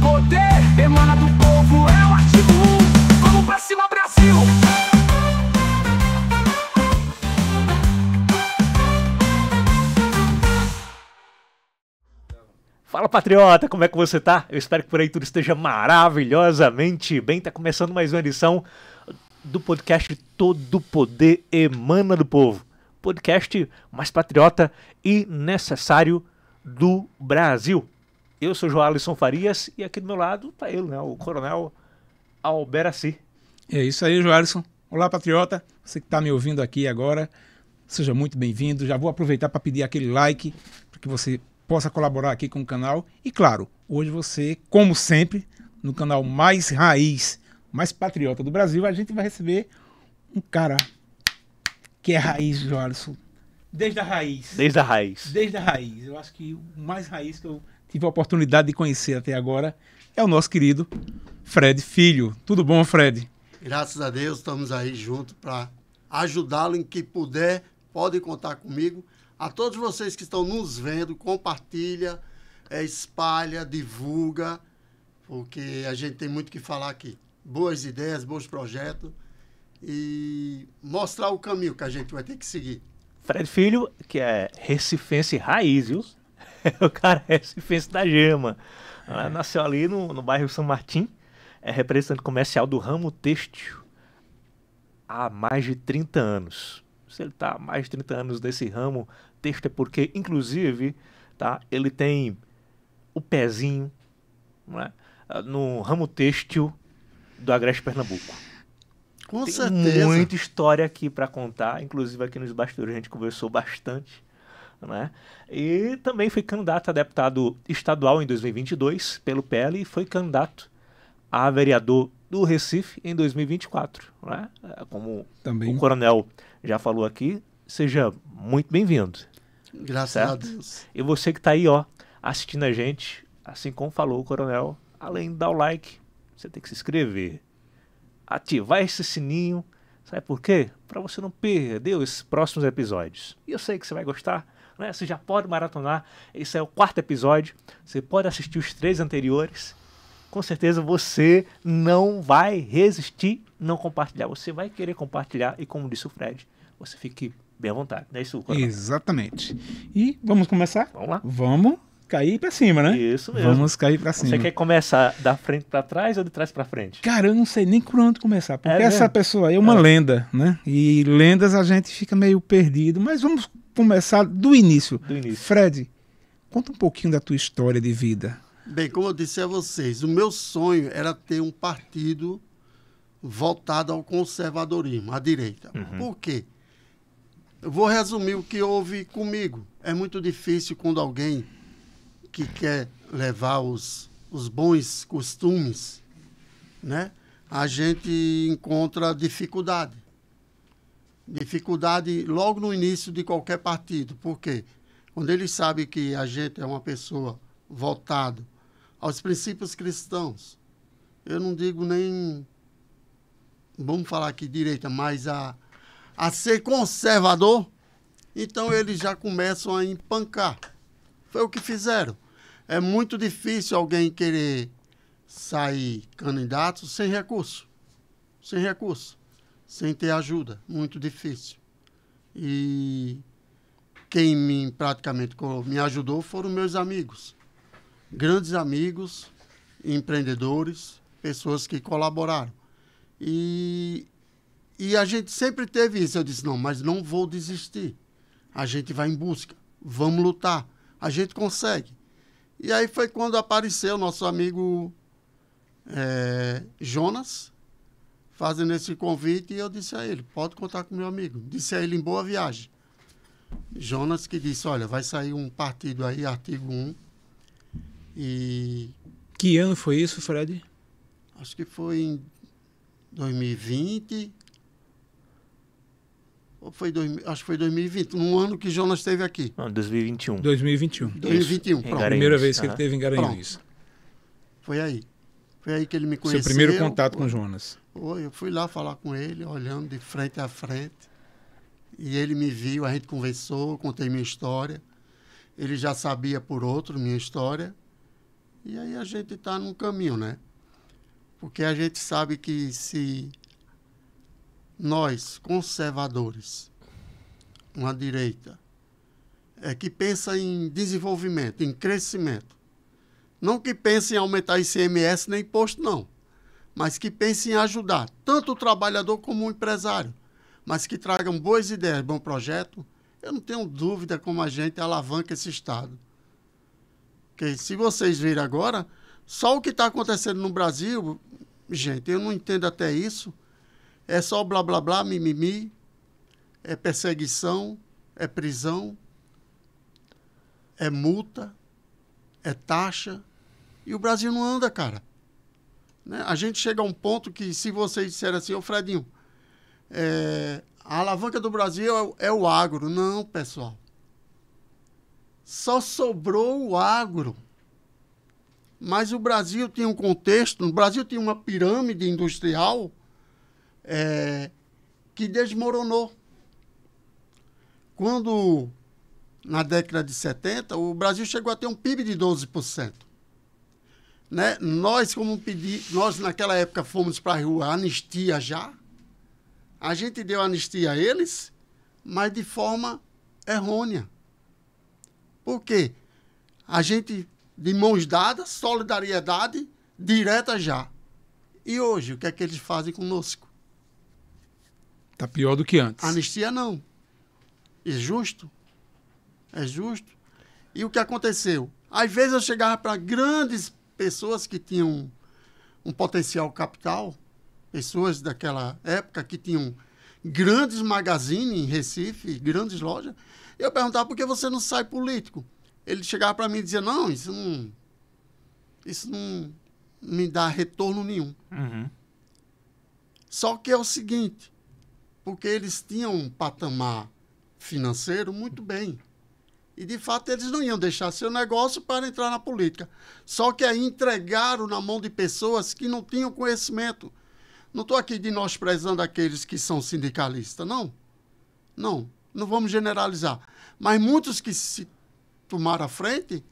poder emana do povo, é o ativo 1. Vamos pra cima, Brasil! Fala, patriota, como é que você tá? Eu espero que por aí tudo esteja maravilhosamente bem. Tá começando mais uma edição do podcast Todo Poder Emana do Povo. Podcast mais patriota e necessário do Brasil. Eu sou Joalisson Farias e aqui do meu lado tá ele, né? O Coronel Alberaci. É isso aí, Joalisson. Olá, patriota. Você que está me ouvindo aqui agora, seja muito bem-vindo. Já vou aproveitar para pedir aquele like para que você possa colaborar aqui com o canal. E claro, hoje você, como sempre, no canal mais raiz, mais patriota do Brasil, a gente vai receber um cara que é raiz, Joalisson. Desde a raiz. Desde a raiz. Desde a raiz. Eu acho que o mais raiz que eu tive a oportunidade de conhecer até agora é o nosso querido Fred Filho. Tudo bom, Fred? Graças a Deus, estamos aí juntos para ajudá-lo em que puder. Pode contar comigo. A todos vocês que estão nos vendo, compartilha, espalha, divulga, porque a gente tem muito que falar aqui. Boas ideias, bons projetos e mostrar o caminho que a gente vai ter que seguir. Fred Filho, que é recifense raiz, viu? O cara é recifense da gema. Nasceu ali no bairro São Martim, é representante comercial do ramo têxtil há mais de 30 anos. Se ele está há mais de 30 anos nesse ramo têxtil é porque, inclusive, tá, ele tem o pezinho, não é, no ramo têxtil do Agreste Pernambuco. Com Tem certeza. muita história aqui para contar, inclusive aqui nos bastidores a gente conversou bastante, né? E também foi candidato a deputado estadual em 2022 pelo PL e foi candidato a vereador do Recife em 2024, né? Como Também. o coronel já falou aqui, seja muito bem-vindo. Graças a Certo? Deus. E você que está aí, ó, assistindo a gente, assim como falou o coronel, além de dar o like, você tem que se inscrever, ativar esse sininho, sabe por quê? Para você não perder os próximos episódios. E eu sei que você vai gostar, né? Você já pode maratonar, esse é o 4º episódio, você pode assistir os 3 anteriores, com certeza você não vai resistir não compartilhar, você vai querer compartilhar e como disse o Fred, você fique bem à vontade, não é isso, coronel? Exatamente. E vamos começar? Vamos lá? Vamos cair para cima, né? Isso mesmo. Vamos cair para cima. Você quer começar da frente para trás ou de trás para frente? Cara, eu não sei nem por onde começar, porque É essa mesmo? pessoa aí é uma lenda, né? E lendas a gente fica meio perdido, mas vamos começar do início. Do início. Fred, conta um pouquinho da tua história de vida. Bem, como eu disse a vocês, o meu sonho era ter um partido voltado ao conservadorismo, à direita. Por quê? Eu vou resumir o que houve comigo. É muito difícil quando alguém que quer levar os bons costumes, né? A gente encontra dificuldade. Dificuldade logo no início de qualquer partido. Por quê? Quando eles sabem que a gente é uma pessoa voltada aos princípios cristãos, eu não digo nem, vamos falar aqui direita, mas a ser conservador, então eles já começam a empancar. Foi o que fizeram. É muito difícil alguém querer sair candidato sem recurso. Sem recurso. Sem ter ajuda. Muito difícil. E quem praticamente me ajudou foram meus amigos. Grandes amigos, empreendedores, pessoas que colaboraram. E a gente sempre teve isso. Eu disse, não, mas não vou desistir. A gente vai em busca. Vamos lutar. A gente consegue. E aí foi quando apareceu nosso amigo Jonas, fazendo esse convite, e eu disse a ele, pode contar com meu amigo. Disse a ele em boa viagem. Jonas que disse, olha, vai sair um partido aí, artigo 1, e Que ano foi isso, Fred? acho que foi em 2020, ou foi acho que foi 2020, num ano que Jonas esteve aqui. Não, 2021. 2021. 2021, Em pronto. Garanhuns. Primeira vez que ele Aham. teve em Garanhuns. Foi aí. Foi aí que ele me conheceu. Seu primeiro contato com Jonas. Eu fui lá falar com ele, olhando de frente a frente. E ele me viu, a gente conversou, contei minha história. Ele já sabia por outro minha história. E aí a gente está num caminho, né? Porque a gente sabe que se nós, conservadores, uma direita, que pensa em desenvolvimento, em crescimento, não que pense em aumentar ICMS nem imposto, não, mas que pense em ajudar tanto o trabalhador como o empresário, mas que tragam boas ideias, bom projeto, eu não tenho dúvida como a gente alavanca esse Estado. Porque se vocês virem agora, só o que está acontecendo no Brasil, gente, eu não entendo até isso, é só blá, blá, blá, mimimi, é perseguição, é prisão, é multa, é taxa, e o Brasil não anda, cara. Né? A gente chega a um ponto que, se vocês disserem assim, ô Fredinho, a alavanca do Brasil é o agro. Não, pessoal. Só sobrou o agro. Mas o Brasil tinha um contexto, o Brasil tinha uma pirâmide industrial que desmoronou. Quando, na década de 70, o Brasil chegou a ter um PIB de 12%. Né? Nós naquela época fomos para a rua, anistia já. A gente deu anistia a eles, mas de forma errônea. Por quê? A gente, de mãos dadas, solidariedade direta já. E hoje, o que é que eles fazem conosco? Está pior do que antes. Anistia não. É justo? É justo. E o que aconteceu? Às vezes eu chegava para grandes pessoas que tinham um potencial capital, pessoas daquela época que tinham grandes magazines em Recife, grandes lojas, eu perguntava por que você não sai político. Ele chegava para mim e dizia, não, isso não me dá retorno nenhum. Uhum. Só que é o seguinte, porque eles tinham um patamar financeiro muito bem. E, de fato, eles não iam deixar seu negócio para entrar na política. Só que aí entregaram na mão de pessoas que não tinham conhecimento. Não estou aqui menosprezando aqueles que são sindicalistas, não. Não vamos generalizar. Mas muitos que se tomaram à frente,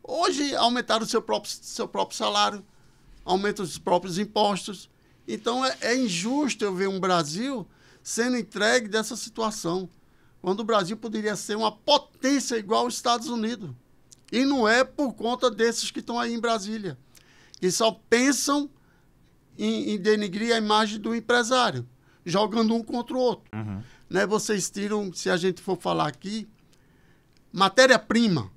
hoje aumentaram o seu próprio salário, aumentam os próprios impostos. Então, é injusto eu ver um Brasil sendo entregue dessa situação, quando o Brasil poderia ser uma potência igual aos Estados Unidos. E não é por conta desses que estão aí em Brasília, que só pensam em denigrir a imagem do empresário, jogando um contra o outro. Uhum. Né? Vocês tiram, se a gente for falar aqui, matéria-prima.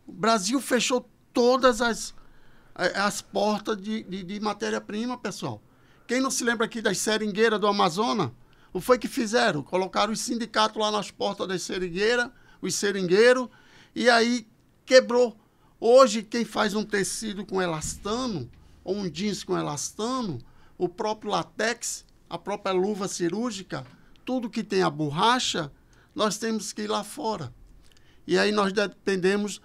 O Brasil fechou todas as portas de matéria-prima, pessoal. Quem não se lembra aqui das seringueiras do Amazonas? O que foi que fizeram? Colocaram os sindicatos lá nas portas das seringueiras, os seringueiros, e aí quebrou. Hoje, quem faz um tecido com elastano, ou um jeans com elastano, o próprio látex, a própria luva cirúrgica, tudo que tem a borracha, nós temos que ir lá fora. E aí nós dependemos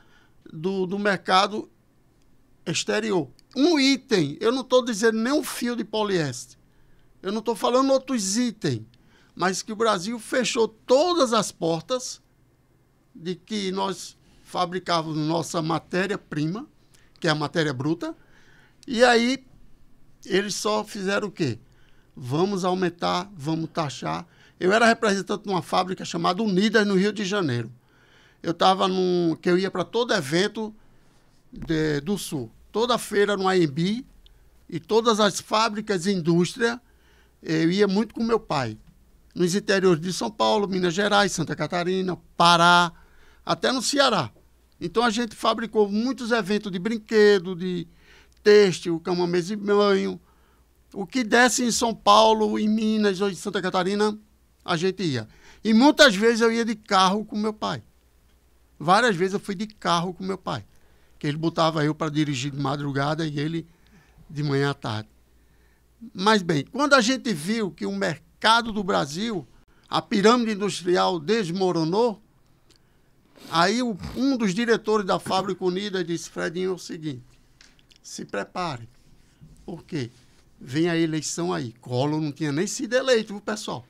do mercado exterior. Um item, eu não estou dizendo nem um fio de poliéster, eu não estou falando outros itens, mas que o Brasil fechou todas as portas de que nós fabricávamos nossa matéria-prima, que é a matéria bruta, e aí eles só fizeram o quê? Vamos aumentar, vamos taxar. Eu era representante de uma fábrica chamada Unidas, no Rio de Janeiro. Eu estava que eu ia para todo evento do Sul, toda feira no AMB, e todas as fábricas e indústria, eu ia muito com meu pai. Nos interiores de São Paulo, Minas Gerais, Santa Catarina, Pará, até no Ceará. Então a gente fabricou muitos eventos de brinquedo, de têxtil, cama, mesa e banho. O que desse em São Paulo, em Minas ou em Santa Catarina, a gente ia. E muitas vezes eu ia de carro com meu pai. Várias vezes eu fui de carro com meu pai. Que ele botava eu para dirigir de madrugada e ele de manhã à tarde. Mas bem, quando a gente viu que o mercado do Brasil, a pirâmide industrial desmoronou, aí um dos diretores da Fábrica Unida disse, Fredinho, é o seguinte, se prepare. Por quê? Vem a eleição aí. Collor não tinha nem sido eleito, viu, pessoal?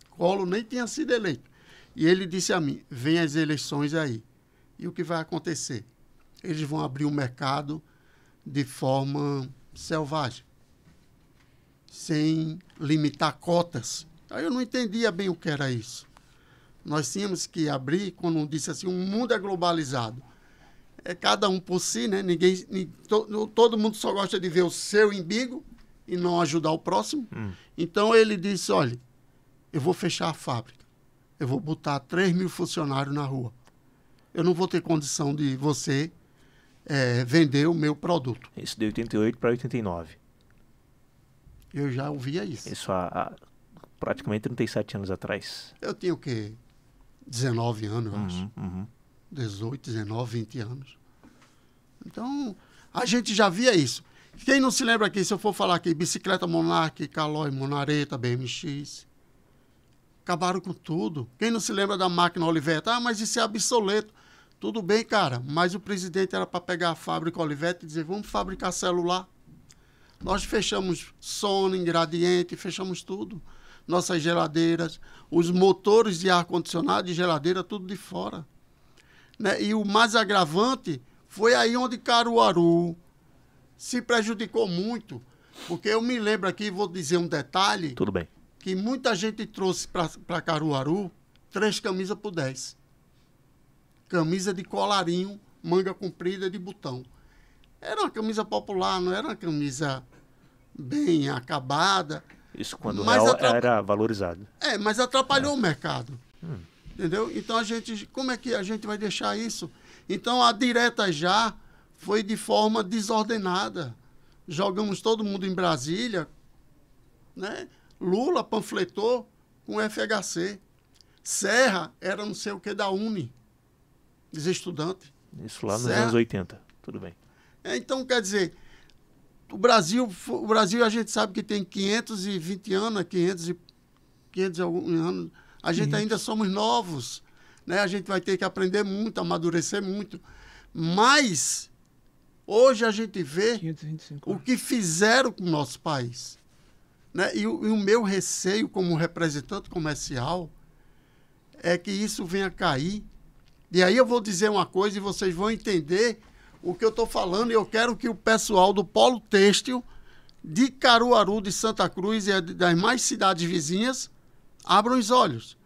Collor nem tinha sido eleito. E ele disse a mim, vem as eleições aí. E o que vai acontecer? eles vão abrir o mercado de forma selvagem, sem limitar cotas. Aí eu não entendia bem o que era isso. Nós tínhamos que abrir, quando disse assim, o mundo é globalizado. É cada um por si, né? Todo mundo só gosta de ver o seu umbigo e não ajudar o próximo. Então ele disse, olha, eu vou fechar a fábrica. Eu vou botar 3 mil funcionários na rua. Eu não vou ter condição de você vender o meu produto. Isso de 88 para 89. Eu já ouvia isso. Isso há praticamente 37 anos atrás. Eu tinha o quê? 19 anos, eu acho. Uhum. 18, 19, 20 anos. Então, a gente já via isso. Quem não se lembra aqui, se eu for falar aqui, bicicleta Monarch, Caloi, Monareta, BMX, acabaram com tudo. Quem não se lembra da máquina Olivetti? Ah, mas isso é obsoleto. Tudo bem, cara, mas o presidente era para pegar a fábrica Olivetti e dizer, vamos fabricar celular. Nós fechamos Sony, Gradiente, fechamos tudo. Nossas geladeiras, os motores de ar-condicionado de geladeira, tudo de fora. Né? E o mais agravante foi aí onde Caruaru se prejudicou muito. Porque eu me lembro aqui, vou dizer um detalhe. Tudo bem. Que muita gente trouxe para Caruaru 3 camisas por 10. Camisa de colarinho, manga comprida de botão. Era uma camisa popular, não era uma camisa bem acabada. Isso quando o real era valorizado. Mas atrapalhou o mercado. Entendeu? Então, como é que a gente vai deixar isso? Então, a direta já foi de forma desordenada. Jogamos todo mundo em Brasília, né? Lula panfletou com FHC. Serra era não sei o que da Uni, dos estudantes. Isso lá nos anos 80. Tudo bem. Então, quer dizer, o Brasil a gente sabe que tem 520 anos, 500 e alguns anos. A gente ainda somos novos, né? A gente vai ter que aprender muito, amadurecer muito. Mas, hoje a gente vê 525. o que fizeram com o nosso país. Né? E o meu receio como representante comercial é que isso venha a cair. E aí eu vou dizer uma coisa e vocês vão entender o que eu estou falando. E eu quero que o pessoal do Polo Têxtil de Caruaru, de Santa Cruz e das mais cidades vizinhas abram os olhos.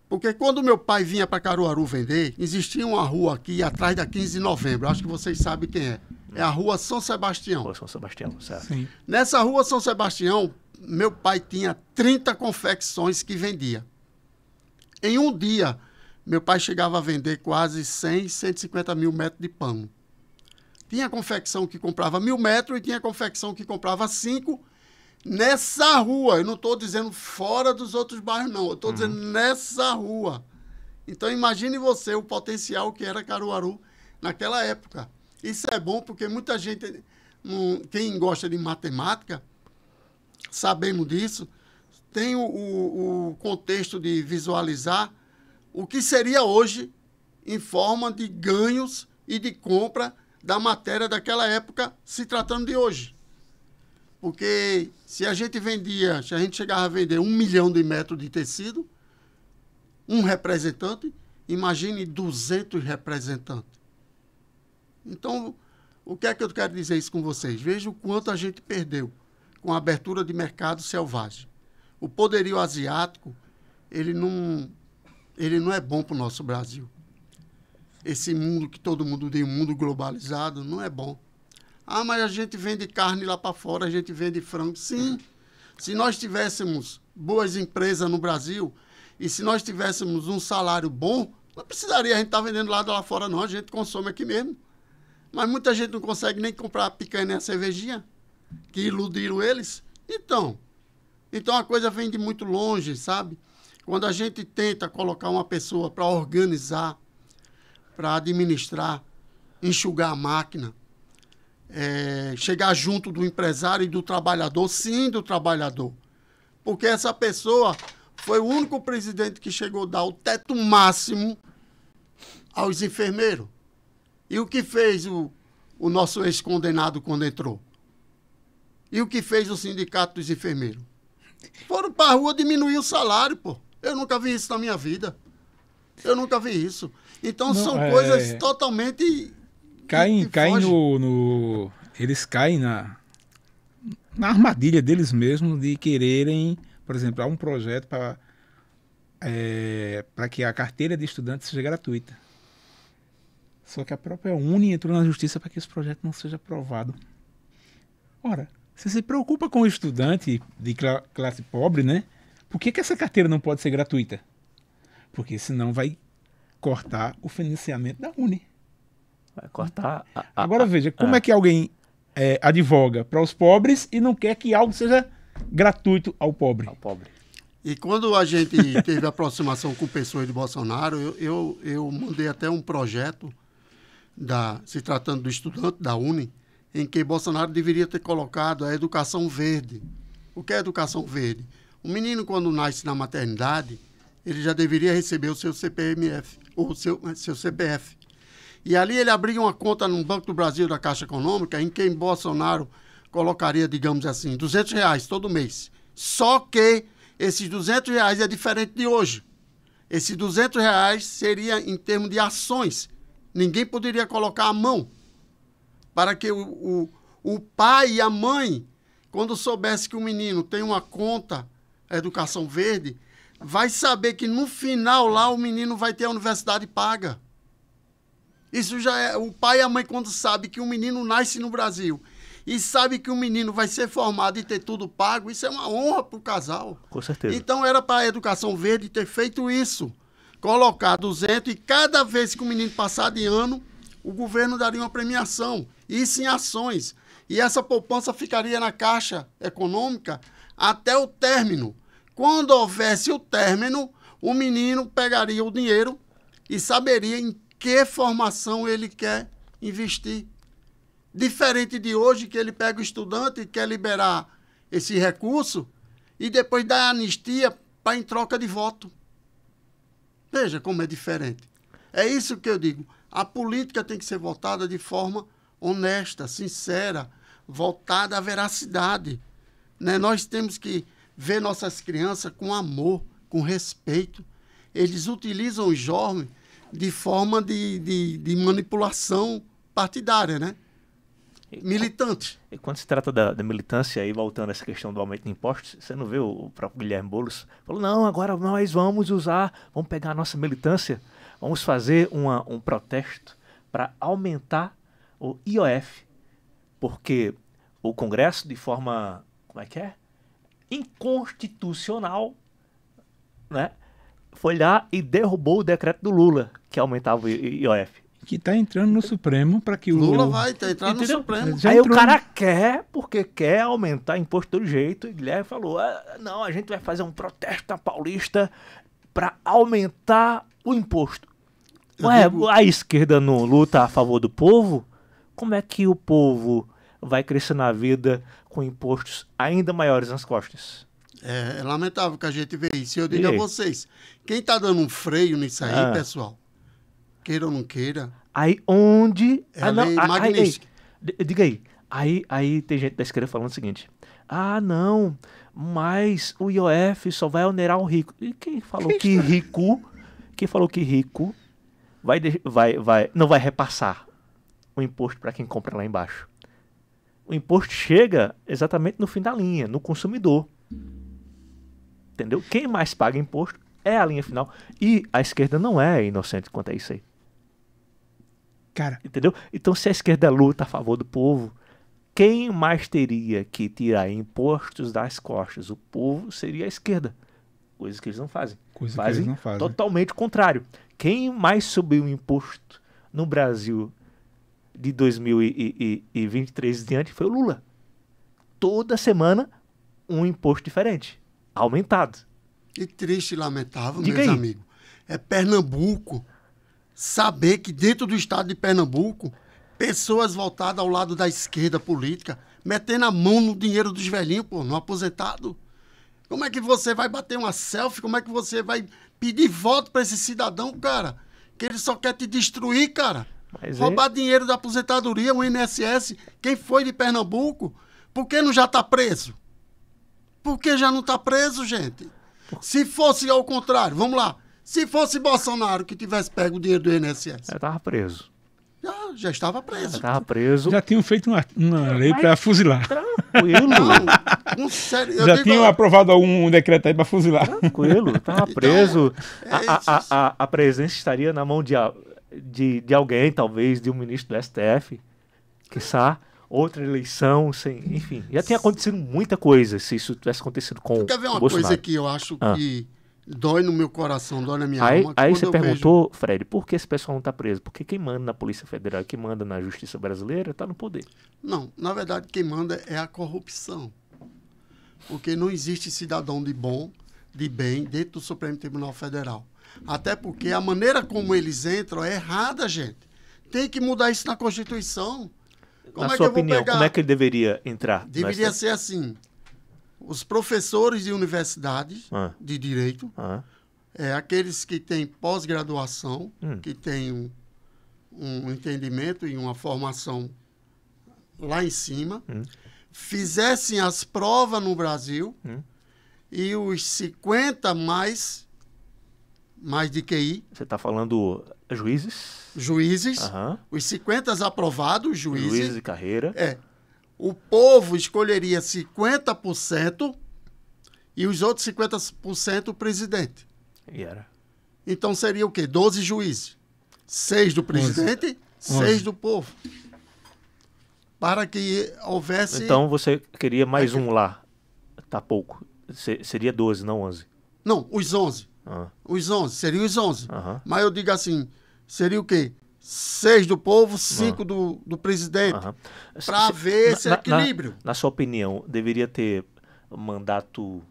Porque quando meu pai vinha para Caruaru vender, existia uma rua aqui atrás da 15 de novembro. Acho que vocês sabem quem é. É a Rua São Sebastião. Rua São Sebastião, certo. Sim. Nessa Rua São Sebastião, meu pai tinha 30 confecções que vendia. Em um dia, meu pai chegava a vender quase 100, 150 mil metros de pano. Tinha confecção que comprava 1.000 metros e tinha confecção que comprava 5 nessa rua. Eu não estou dizendo fora dos outros bairros, não. Eu estou dizendo nessa rua. Então, imagine você o potencial que era Caruaru naquela época. Isso é bom porque muita gente, quem gosta de matemática, sabemos disso, tem o contexto de visualizar o que seria hoje em forma de ganhos e de compra da matéria daquela época, se tratando de hoje. Porque se a gente chegava a vender 1 milhão de metros de tecido, um representante, imagine 200 representantes. Então, o que é que eu quero dizer isso com vocês? Veja o quanto a gente perdeu com a abertura de mercado selvagem. O poderio asiático, ele não é bom para o nosso Brasil. Esse mundo que todo mundo tem, um mundo globalizado, não é bom. Ah, mas a gente vende carne lá para fora, a gente vende frango. Sim, se nós tivéssemos boas empresas no Brasil e se nós tivéssemos um salário bom, não precisaria a gente estar vendendo lá fora, não. A gente consome aqui mesmo. Mas muita gente não consegue nem comprar a picanha nem a cervejinha, que iludiram eles. Então a coisa vem de muito longe, sabe? Quando a gente tenta colocar uma pessoa para organizar, para administrar, enxugar a máquina, chegar junto do empresário e do trabalhador, sim, do trabalhador. Porque essa pessoa foi o único presidente que chegou a dar o teto máximo aos enfermeiros. E o que fez o nosso ex-condenado quando entrou? E o que fez o sindicato dos enfermeiros? Foram para a rua diminuir o salário, pô. Eu nunca vi isso na minha vida. Eu nunca vi isso. Então, são coisas totalmente caem foge. eles caem na armadilha deles mesmos de quererem, por exemplo, há um projeto para que a carteira de estudante seja gratuita. Só que a própria Uni entrou na justiça para que esse projeto não seja aprovado. Ora, você se preocupa com o estudante de classe pobre, né? Por que essa carteira não pode ser gratuita? Porque senão vai cortar o financiamento da Uni. Vai cortar. Agora veja, como é que alguém advoga para os pobres e não quer que algo seja gratuito ao pobre? Ao pobre. E quando a gente teve aproximação com pessoas de Bolsonaro, eu mandei até um projeto, se tratando do estudante da Uni, em que Bolsonaro deveria ter colocado a educação verde. O que é educação verde? O menino, quando nasce na maternidade, ele já deveria receber o seu CPMF, ou seu CPF. E ali ele abria uma conta no Banco do Brasil da Caixa Econômica, em que Bolsonaro colocaria, digamos assim, R$200 todo mês. Só que esses R$200 é diferente de hoje. Esses R$200 seria em termos de ações. Ninguém poderia colocar a mão para que o pai e a mãe, quando soubesse que o menino tem uma conta, a educação verde, vai saber que no final lá o menino vai ter a universidade paga. Isso já é... O pai e a mãe, quando sabe que o menino nasce no Brasil e sabe que o menino vai ser formado e ter tudo pago, isso é uma honra para o casal. Com certeza. Então era para a educação verde ter feito isso. Colocar 200 e cada vez que o menino passar de ano, o governo daria uma premiação. Isso em ações. E essa poupança ficaria na Caixa Econômica até o término. Quando houvesse o término, o menino pegaria o dinheiro e saberia em que formação ele quer investir. Diferente de hoje, que ele pega o estudante e quer liberar esse recurso e depois dá anistia para em troca de voto. Veja como é diferente. É isso que eu digo. A política tem que ser votada de forma honesta, sincera, voltada à veracidade. Né? Nós temos que ver nossas crianças com amor, com respeito. Eles utilizam os jovens de forma de manipulação partidária, né? Militante. E quando se trata da militância, aí voltando a essa questão do aumento de impostos, você não vê o próprio Guilherme Boulos falou, não, agora nós vamos pegar a nossa militância, vamos fazer um protesto para aumentar o IOF, porque o Congresso, de forma, inconstitucional, né, foi lá e derrubou o decreto do Lula, que aumentava o IOF. Que está entrando no Supremo para que o... Lula vai entrar no Supremo. Aí o cara quer, porque quer aumentar imposto todo jeito, e Guilherme falou, não, a gente vai fazer um protesto na Paulista para aumentar o imposto. Ué, a esquerda não luta a favor do povo? Como é que o povo vai crescer na vida com impostos ainda maiores nas costas? É lamentável que a gente vê isso. Eu digo a vocês, quem está dando um freio nisso aí, pessoal, queira ou não queira... Aí onde... magnífica. Diga aí. Aí tem gente da esquerda falando o seguinte, não, mas o IOF só vai onerar o rico. E quem falou que rico não vai repassar o imposto para quem compra lá embaixo? O imposto chega exatamente no fim da linha, no consumidor. Entendeu? Quem mais paga imposto é a linha final. E a esquerda não é inocente quanto a isso aí. Cara. Entendeu? Então, se a esquerda luta a favor do povo, quem mais teria que tirar impostos das costas? O povo seria a esquerda. Coisa que eles não fazem. Fazem totalmente o contrário. Quem mais subiu o imposto no Brasil de 2023 em diante foi o Lula. Toda semana, um imposto diferente. Aumentado. Que triste e lamentável, meus amigos. É Pernambuco. Saber que dentro do estado de Pernambuco, pessoas voltadas ao lado da esquerda política, metendo a mão no dinheiro dos velhinhos, no aposentado. Como é que você vai bater uma selfie? Como é que você vai pedir voto para esse cidadão, cara? Que ele só quer te destruir, cara. Roubar dinheiro da aposentadoria, o INSS. Quem foi de Pernambuco? Por que não já está preso? Por que já não está preso, gente? Se fosse ao contrário, vamos lá. Se fosse Bolsonaro que tivesse pego o dinheiro do INSS. Ele estava preso. Já estava preso. Estava preso. Já tinham feito uma lei para fuzilar. Tranquilo. Não, sério, eu Já digo, tinham aprovado um decreto aí para fuzilar. Tranquilo, estava preso. isso. A presidência estaria na mão de alguém, talvez, de um ministro do STF, quiçá, outra eleição, enfim. Já tinha acontecido muita coisa se isso tivesse acontecido com Quer ver o uma Bolsonaro. coisa que eu acho que dói no meu coração, dói na minha alma? Aí quando você eu perguntou, Fred, por que esse pessoal não está preso? Porque quem manda na Polícia Federal, quem manda na Justiça Brasileira, está no poder. Não, na verdade, quem manda é a corrupção. Porque não existe cidadão de bem, dentro do Supremo Tribunal Federal. Até porque a maneira como eles entram é errada, gente. Tem que mudar isso na Constituição. Como Na é sua que eu vou opinião, pegar? como é que ele deveria entrar? Deveria ser assim. Os professores de universidades de direito, aqueles que têm pós-graduação, que têm um entendimento e uma formação lá em cima, fizessem as provas no Brasil e os 50 mais de QI. Você está falando juízes? Juízes, os 50 aprovados, Juízes de carreira. O povo escolheria 50% e os outros 50% o presidente. E era. Então seria o quê? 12 juízes. 6 do presidente, 6 do povo. Para que houvesse... Então você queria mais um lá. Tá pouco. Seria 12, não 11. Não, os 11. Os 11, seriam os 11. Mas eu digo assim, seria o quê? 6 do povo, 5 do presidente. Para ver esse equilíbrio. Na sua opinião, deveria ter mandato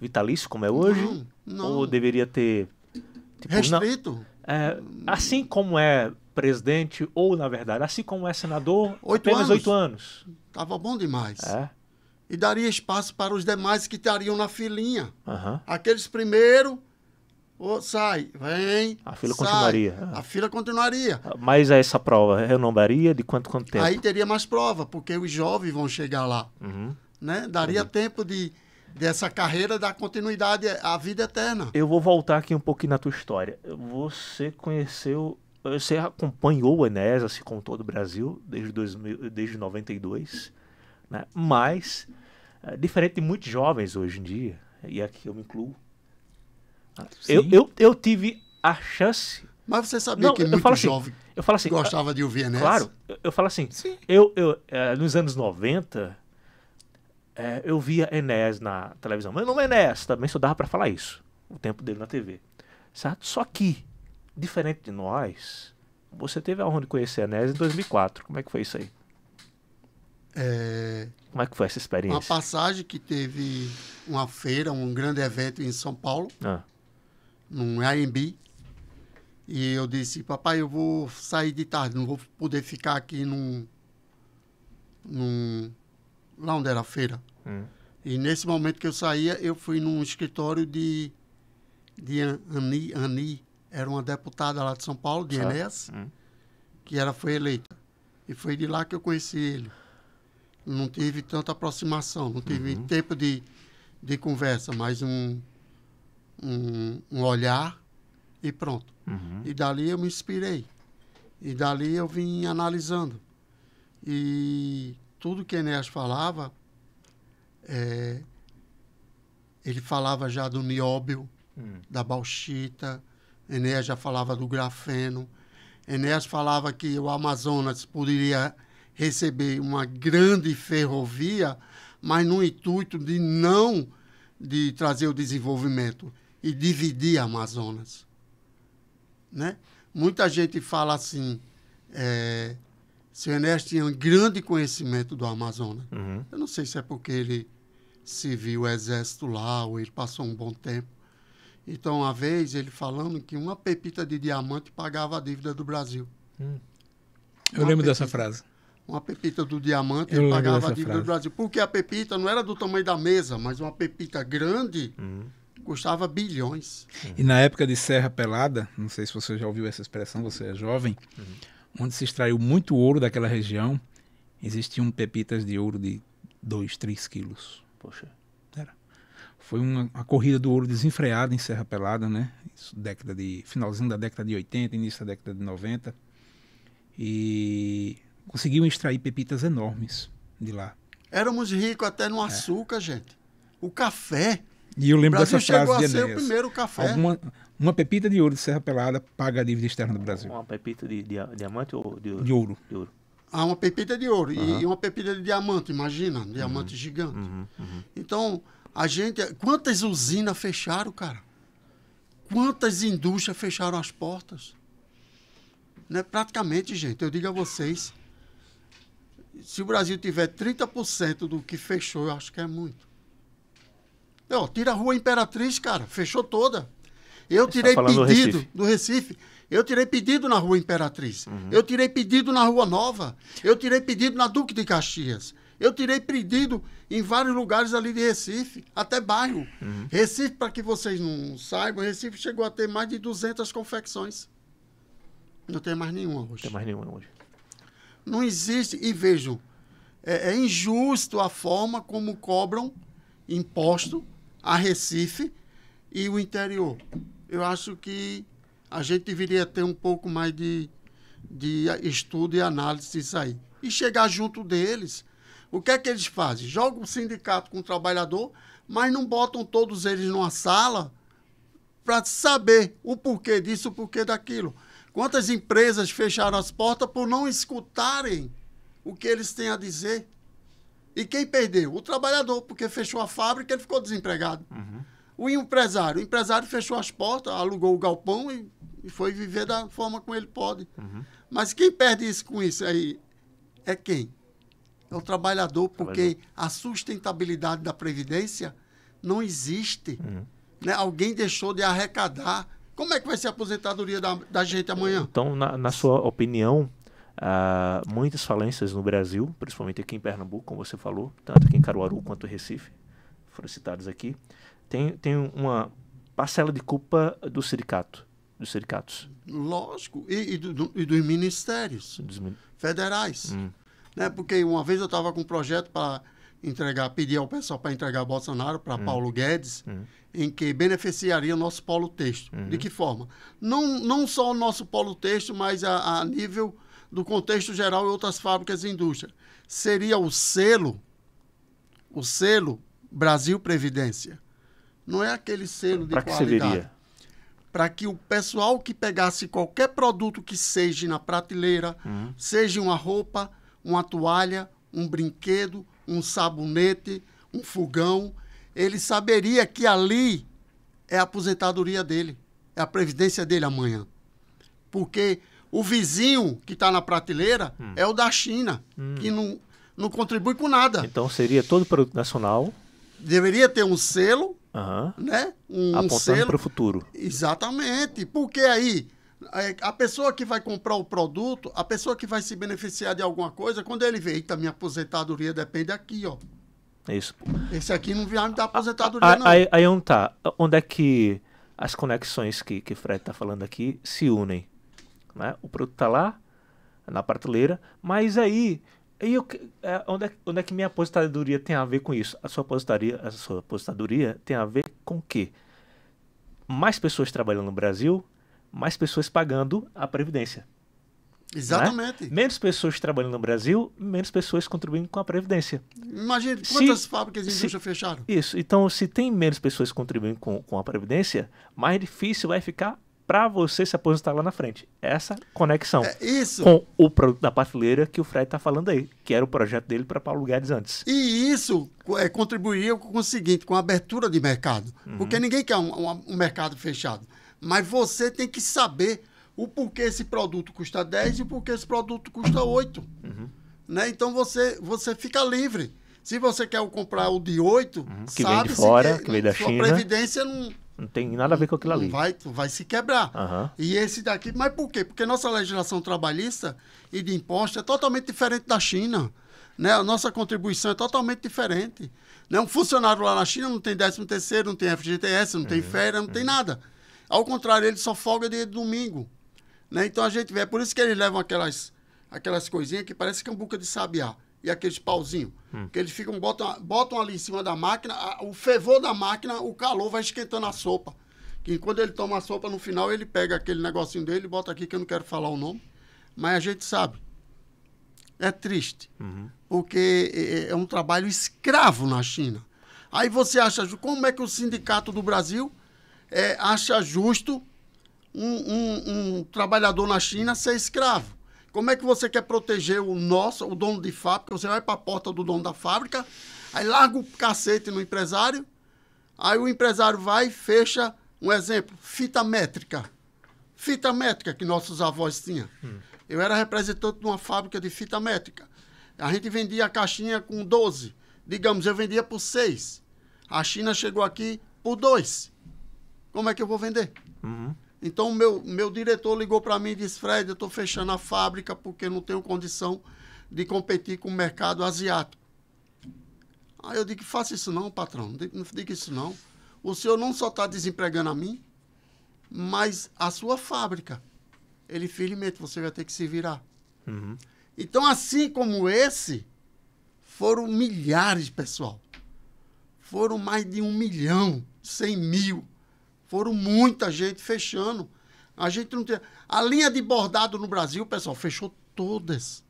vitalício, como é hoje? Não. Ou deveria ter... Tipo, restrito? Assim como é presidente, ou na verdade, assim como é senador, 8 apenas anos. 8 anos. Tava bom demais. E daria espaço para os demais que estariam na filinha. Aqueles primeiro, sai, vem, a fila sai. Continuaria. A fila continuaria. Mas essa prova renovaria de quanto tempo? Aí teria mais prova, porque os jovens vão chegar lá. Né? Daria tempo dessa carreira dar continuidade à vida eterna. Eu vou voltar aqui um pouquinho na tua história. Você acompanhou o Enéas, assim como todo o Brasil, desde 92, né? Mas, diferente de muitos jovens hoje em dia, e aqui eu me incluo, eu tive a chance... Mas você sabia que muito jovem gostava de ouvir Enéas? Claro, eu falo assim, nos anos 90... eu via Enéas na televisão. Meu nome é Enéas, também só dava para falar isso. O tempo dele na TV. Certo? Só que, diferente de nós, você teve a honra de conhecer Enéas em 2004. Como é que foi isso aí? Como é que foi essa experiência? Uma passagem que teve uma feira, um grande evento em São Paulo, num AMB. E eu disse, papai, eu vou sair de tarde, não vou poder ficar aqui lá onde era a feira. E nesse momento que eu saía, eu fui num escritório de Ani, era uma deputada lá de São Paulo, de Enéas, que foi eleita. E foi de lá que eu conheci ele. Não tive tanta aproximação, não tive tempo de conversa, mas um olhar e pronto. E dali eu me inspirei. E dali eu vim analisando. E tudo que Enéas falava, ele falava já do nióbio, da bauxita, Enéas já falava do grafeno, Enéas falava que o Amazonas poderia receber uma grande ferrovia, mas no intuito de trazer o desenvolvimento e dividir a Amazonas. Né? Muita gente fala assim, seu Enéas tinha um grande conhecimento do Amazonas. Eu não sei se é porque ele serviu o exército lá ou ele passou um bom tempo. Então, uma vez, ele falando que uma pepita de diamante pagava a dívida do Brasil. Eu lembro dessa frase. Uma pepita do diamante pagava a dívida do Brasil. Porque a pepita não era do tamanho da mesa, mas uma pepita grande custava bilhões. E na época de Serra Pelada, não sei se você já ouviu essa expressão, você é jovem, onde se extraiu muito ouro daquela região, existiam pepitas de ouro de 2, 3 quilos. Poxa. Foi uma corrida do ouro desenfreada em Serra Pelada, né? Isso, finalzinho da década de 80, início da década de 90. e conseguiam extrair pepitas enormes de lá. Éramos ricos até no açúcar, gente. O café. E eu lembro O Brasil dessa frase chegou de a ser o Enéas. primeiro café. Uma pepita de ouro de Serra Pelada paga a dívida externa do Brasil. Uma pepita de diamante ou de ouro? De ouro. De ouro. Ah, uma pepita de ouro e uma pepita de diamante, imagina, um diamante gigante. Então, a gente... Quantas usinas fecharam, cara? Quantas indústrias fecharam as portas? Né? Praticamente, gente, eu digo a vocês, se o Brasil tiver 30% do que fechou, eu acho que é muito. Ó, tira a Rua Imperatriz, cara, fechou toda. Eu tirei pedido do Recife. Eu tirei pedido na Rua Imperatriz. Eu tirei pedido na Rua Nova. Eu tirei pedido na Duque de Caxias. Eu tirei pedido em vários lugares ali de Recife, até bairro. Recife, para que vocês não saibam, Recife chegou a ter mais de 200 confecções. Não tem mais nenhuma hoje. Não tem mais nenhuma hoje. Não existe. E vejam, é injusto a forma como cobram imposto a Recife e o interior. Eu acho que a gente deveria ter um pouco mais de estudo e análise disso aí. E chegar junto deles. O que é que eles fazem? Jogam o sindicato com o trabalhador, mas não botam todos eles numa sala para saber o porquê disso, o porquê daquilo. Quantas empresas fecharam as portas por não escutarem o que eles têm a dizer? E quem perdeu? O trabalhador, porque fechou a fábrica, ele ficou desempregado. O empresário fechou as portas, alugou o galpão e foi viver da forma como ele pode. Mas quem perde isso com isso aí é quem? É o trabalhador, porque a sustentabilidade da Previdência não existe. Né? Alguém deixou de arrecadar. Como é que vai ser a aposentadoria da gente amanhã? Então, na sua opinião, muitas falências no Brasil, principalmente aqui em Pernambuco, como você falou, tanto aqui em Caruaru quanto em Recife, foram citados aqui, tem uma parcela de culpa do sindicato, dos sindicatos. Lógico. E dos ministérios federais. Né? Porque uma vez eu estava com um projeto para pedir ao pessoal para entregar Bolsonaro para Paulo Guedes, em que beneficiaria o nosso polo têxtil. De que forma? Não só o nosso polo têxtil, mas a nível do contexto geral e outras fábricas e indústrias. Seria o selo Brasil Previdência. Não é aquele selo de qualidade. Para que serviria? Para que o pessoal que pegasse qualquer produto que seja na prateleira, seja uma roupa, uma toalha, um brinquedo, um sabonete, um fogão, ele saberia que ali é a aposentadoria dele, é a previdência dele amanhã. Porque o vizinho que está na prateleira é o da China, que não contribui com nada. Então seria todo produto nacional. Deveria ter um selo, né? Apontando para o futuro. Exatamente. Porque aí a pessoa que vai comprar o produto, a pessoa que vai se beneficiar de alguma coisa, quando ele vê, eita, minha aposentadoria depende aqui, ó. É isso. Esse aqui não vai me dar aposentadoria, não. Aí onde é que as conexões que Fred está falando aqui se unem? Né? O produto está lá, na prateleira, mas aí onde é que minha aposentadoria tem a ver com isso? A sua aposentadoria tem a ver com o quê? Mais pessoas trabalhando no Brasil, mais pessoas pagando a Previdência. Exatamente. Né? Menos pessoas trabalhando no Brasil, menos pessoas contribuindo com a Previdência. Imagina quantas fábricas e indústrias fecharam. Isso. Então, se tem menos pessoas contribuindo com a Previdência, mais difícil vai ficar para você se aposentar lá na frente. Essa conexão com o produto da prateleira que o Fred está falando aí, que era o projeto dele para Paulo Guedes antes. E isso contribuiria com o seguinte, com a abertura de mercado. Porque ninguém quer um mercado fechado. Mas você tem que saber o porquê esse produto custa 10 e o porquê esse produto custa 8. Né? Então você fica livre. Se você quer comprar o de 8, que vem de fora, que vem da China, sua previdência não tem nada a ver com aquilo ali. Vai se quebrar. E esse daqui, mas por quê? Porque nossa legislação trabalhista e de imposto é totalmente diferente da China. Né? A nossa contribuição é totalmente diferente. Né? Um funcionário lá na China não tem 13º, não tem FGTS, não tem férias, não tem nada. Ao contrário, ele só folga de domingo. Né? Então a gente vê, é por isso que eles levam aquelas coisinhas que parece cambuca de sabiá. E aqueles pauzinhos. Que eles ficam, botam ali em cima da máquina, o fervor da máquina, o calor vai esquentando a sopa. Que quando ele toma a sopa, no final, ele pega aquele negocinho dele, bota aqui, que eu não quero falar o nome, Mas a gente sabe. É triste. Porque é um trabalho escravo na China. Aí você acha... Como é que o sindicato do Brasil acha justo um trabalhador na China ser escravo? Como é que você quer proteger o dono de fábrica? Você vai para a porta do dono da fábrica, aí larga o cacete no empresário, aí o empresário vai e fecha, um exemplo, fita métrica. Fita métrica que nossos avós tinham. Eu era representante de uma fábrica de fita métrica. A gente vendia a caixinha com 12. Digamos, eu vendia por 6. A China chegou aqui por 2. Como é que eu vou vender? Então, meu diretor ligou para mim e disse, Fred, eu estou fechando a fábrica porque não tenho condição de competir com o mercado asiático. Aí eu digo, faça isso não, patrão. Não diga isso não. O senhor não só está desempregando a mim, mas a sua fábrica. Ele, infelizmente, você vai ter que se virar. Então, assim como esse, foram milhares, pessoal. Foram mais de 1 milhão, 100 mil. Foram muita gente fechando. A gente não tem... A linha de bordado no Brasil, pessoal, fechou todas.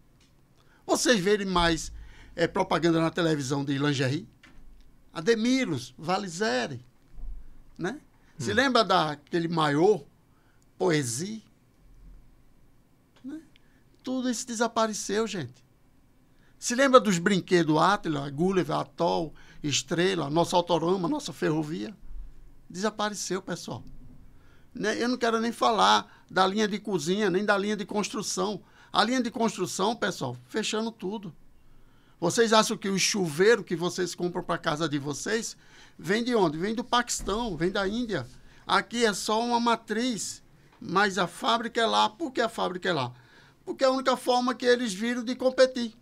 Vocês verem mais propaganda na televisão de lingerie? Ademiros, Valizere, né? Se lembra daquele maiô, Poesia? Né? Tudo isso desapareceu, gente. Se lembra dos brinquedos Atlas, Gulliver, Atoll, Estrela, nosso Autorama, nossa ferrovia? Desapareceu, pessoal. Eu não quero nem falar da linha de cozinha, nem da linha de construção. A linha de construção, pessoal, fechando tudo. Vocês acham que o chuveiro que vocês compram para casa de vocês vem de onde? Vem do Paquistão, vem da Índia. Aqui é só uma matriz, mas a fábrica é lá. Por que a fábrica é lá? Porque é a única forma que eles viram de competir.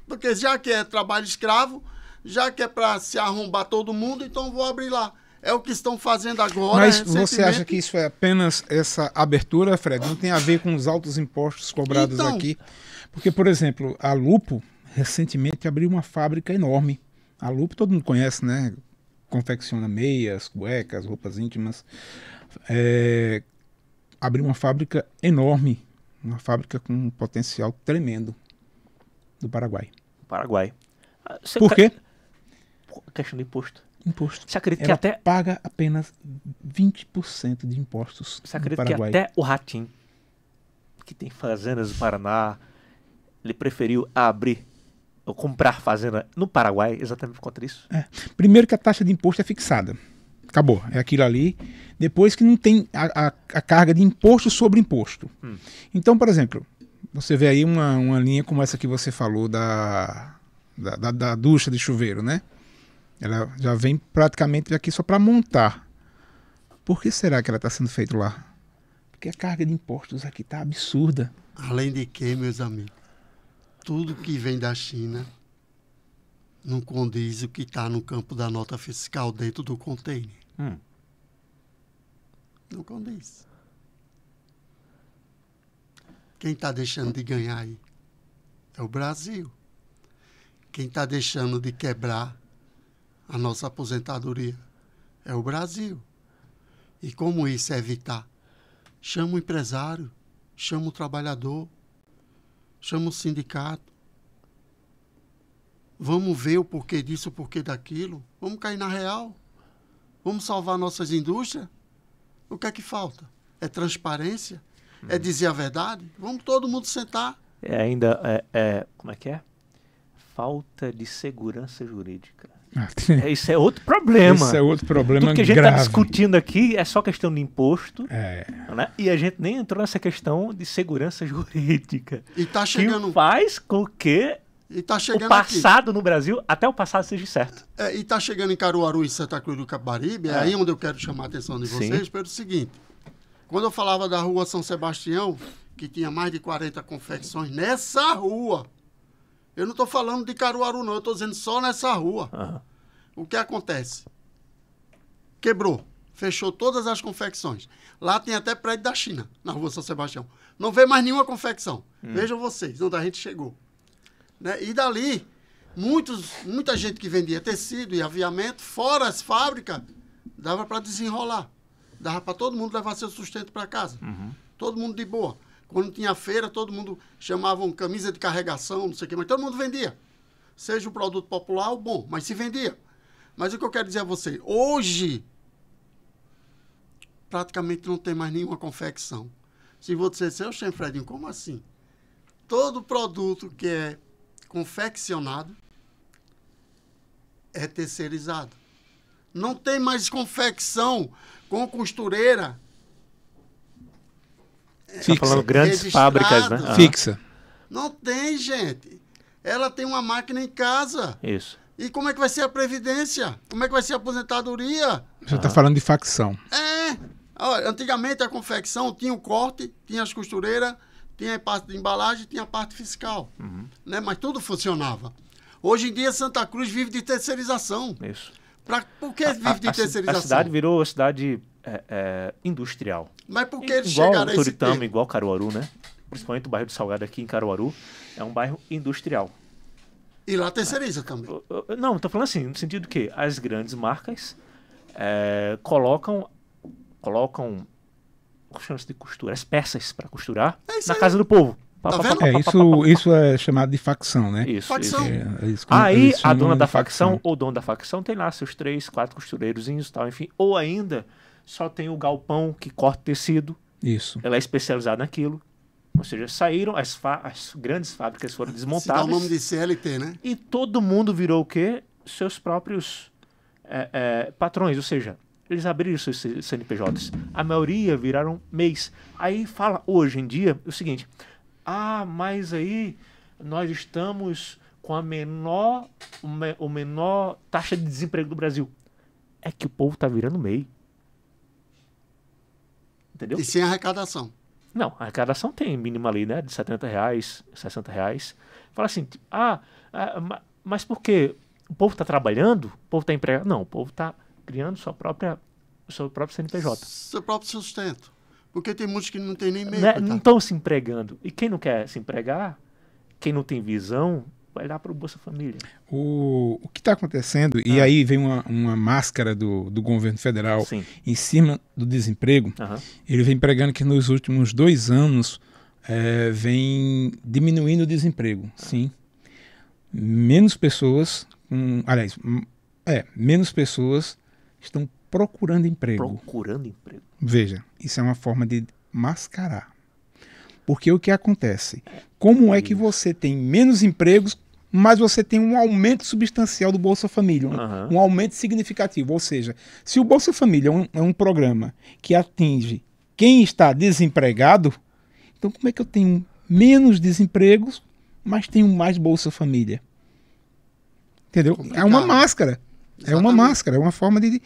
Porque já que é trabalho escravo, já que é para se arrombar todo mundo, então vou abrir lá. É o que estão fazendo agora. Mas você acha que isso é apenas essa abertura, Fred? Não tem a ver com os altos impostos cobrados aqui? Porque, por exemplo, a Lupo recentemente abriu uma fábrica enorme. A Lupo todo mundo conhece, né? Confecciona meias, cuecas, roupas íntimas. Abriu uma fábrica enorme. Uma fábrica com um potencial tremendo do Paraguai. Paraguai. Por quê? Questão de imposto. Imposto. Você acredita Ela que até... paga apenas 20% de impostos. Você acredita no Paraguai. que até o Ratinho, que tem fazendas no Paraná, ele preferiu abrir ou comprar fazenda no Paraguai exatamente por conta disso? Primeiro que a taxa de imposto é fixada. Acabou. É aquilo ali. Depois que não tem a carga de imposto sobre imposto. Então, por exemplo, você vê aí uma linha como essa que você falou da ducha de chuveiro, né? Ela já vem praticamente aqui só para montar. Por que será que ela está sendo feita lá? Porque a carga de impostos aqui está absurda. Além de que, meus amigos, tudo que vem da China não condiz o que está no campo da nota fiscal dentro do container. Não condiz. Quem está deixando de ganhar aí é o Brasil. Quem está deixando de quebrar a nossa aposentadoria é o Brasil. E como isso é evitar? Chama o empresário, chama o trabalhador, chama o sindicato. Vamos ver o porquê disso, o porquê daquilo. Vamos cair na real. Vamos salvar nossas indústrias. O que é que falta? É transparência? É dizer a verdade? Vamos todo mundo sentar. Como é que é? Falta de segurança jurídica. Ah, Isso é outro problema. Isso é outro problema Tudo que a gente grave. está discutindo aqui é só questão de imposto, né? E a gente nem entrou nessa questão de segurança jurídica. E está chegando... Que faz com que e tá chegando o passado no Brasil, até o passado seja certo. E está chegando em Caruaru e Santa Cruz do Capibaribe, é aí onde eu quero chamar a atenção de vocês, Sim. pelo seguinte. Quando eu falava da rua São Sebastião, que tinha mais de 40 confecções nessa rua, eu não estou falando de Caruaru não, eu estou dizendo só nessa rua. O que acontece? Quebrou, fechou todas as confecções. Lá tem até prédio da China, na rua São Sebastião. Não vê mais nenhuma confecção. Vejam vocês, onde a gente chegou. Né? E dali, muita gente que vendia tecido e aviamento, fora as fábricas, dava para desenrolar. Dava para todo mundo levar seu sustento para casa. Todo mundo de boa. Quando tinha feira, todo mundo chamava camisa de carregação, não sei o quê, mas todo mundo vendia. Seja o produto popular ou bom, mas se vendia. Mas o que eu quero dizer a você, hoje, praticamente não tem mais nenhuma confecção. Se você disser, oxe, Fredinho, como assim? Todo produto que é confeccionado é terceirizado. Não tem mais confecção com costureira. Tá falando grandes registrada. fábricas, né? Fixa. Não tem, gente. Ela tem uma máquina em casa. Isso. E como é que vai ser a previdência? Como é que vai ser a aposentadoria? Você está falando de facção. Olha, antigamente a confecção tinha o corte, tinha as costureiras, tinha a parte de embalagem, tinha a parte fiscal. Né? Mas tudo funcionava. Hoje em dia, Santa Cruz vive de terceirização. Isso. Por que vive de terceirização? A cidade virou cidade industrial. Mas por que eles Igual chegaram a esse Toritama, termo? igual Caruaru, né? Principalmente o bairro do Salgado aqui em Caruaru, é um bairro industrial. E lá terceiriza também. Não, estou falando assim, no sentido que as grandes marcas colocam chama-se de costura, as peças para costurar É isso na aí. casa do povo. Tá vendo? Isso é chamado de facção, né? Isso, Facção. isso. Isso Aí eles a chamam dona de da facção ou dono da facção tem lá seus 3, 4 costureirozinhos e tal, enfim. Ou ainda só tem o galpão que corta tecido, Isso. ela é especializada naquilo. Ou seja, saíram, as grandes fábricas foram Se dá desmontadas. o nome de CLT, né? E todo mundo virou o quê? Seus próprios patrões, ou seja, eles abriram seus CNPJs. A maioria viraram MEIs. Aí fala hoje em dia o seguinte: mas aí nós estamos com o menor taxa de desemprego do Brasil. É que o povo tá virando MEI. Entendeu? E sem arrecadação. Não, a arrecadação tem mínima ali, né? De R$70, R$60. Fala assim, mas por quê? O povo está trabalhando? O povo está empregado? Não, o povo está criando o seu próprio CNPJ. Seu próprio sustento. Porque tem muitos que não tem nem meio. Né? Não estão se empregando. E quem não quer se empregar, quem não tem visão, vai lá para o Bolsa Família. O que está acontecendo, e aí vem uma máscara do governo federal Sim. em cima do desemprego, Aham. ele vem pregando que nos últimos 2 anos vem diminuindo o desemprego. Sim. Menos pessoas, menos pessoas estão procurando emprego. Procurando emprego. Veja, isso é uma forma de mascarar. Porque o que acontece? Como é que você tem menos empregos, mas você tem um aumento substancial do Bolsa Família, um aumento significativo? Ou seja, se o Bolsa Família é um programa que atinge quem está desempregado, então como é que eu tenho menos desempregos, mas tenho mais Bolsa Família? Entendeu? Complicado. É uma máscara. Exatamente. É uma máscara, é uma forma de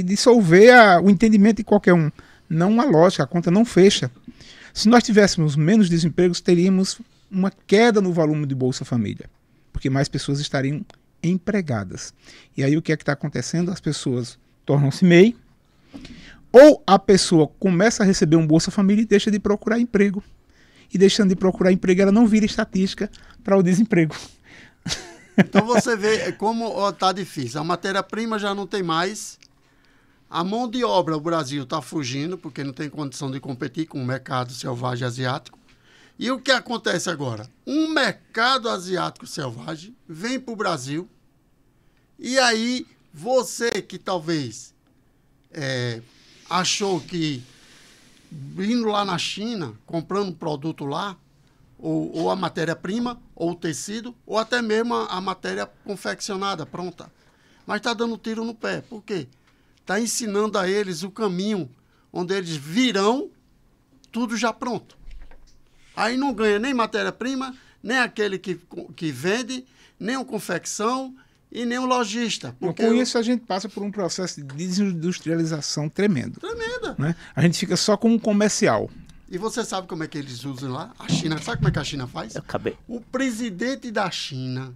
dissolver o entendimento de qualquer um. Não uma lógica, a conta não fecha. Se nós tivéssemos menos desempregos, teríamos uma queda no volume de Bolsa Família, porque mais pessoas estariam empregadas. E aí o que é que está acontecendo? As pessoas tornam-se MEI, ou a pessoa começa a receber um Bolsa Família e deixa de procurar emprego. E deixando de procurar emprego, ela não vira estatística para o desemprego. Então você vê como está difícil. A matéria-prima já não tem mais. A mão de obra, o Brasil está fugindo, porque não tem condição de competir com o mercado selvagem asiático. E o que acontece agora? Um mercado asiático selvagem vem para o Brasil, e aí você que talvez achou que indo lá na China, comprando um produto lá, ou a matéria-prima, ou o tecido, ou até mesmo a matéria confeccionada, pronta. Mas está dando tiro no pé. Por quê? Está ensinando a eles o caminho onde eles virão tudo já pronto. Aí não ganha nem matéria-prima, nem aquele que vende, nem o confecção e nem o lojista. Porque Com isso a gente passa por um processo de desindustrialização tremendo. Tremenda. Né? A gente fica só com um comercial. E você sabe como é que eles usam lá? A China, sabe como é que a China faz? Eu acabei. O presidente da China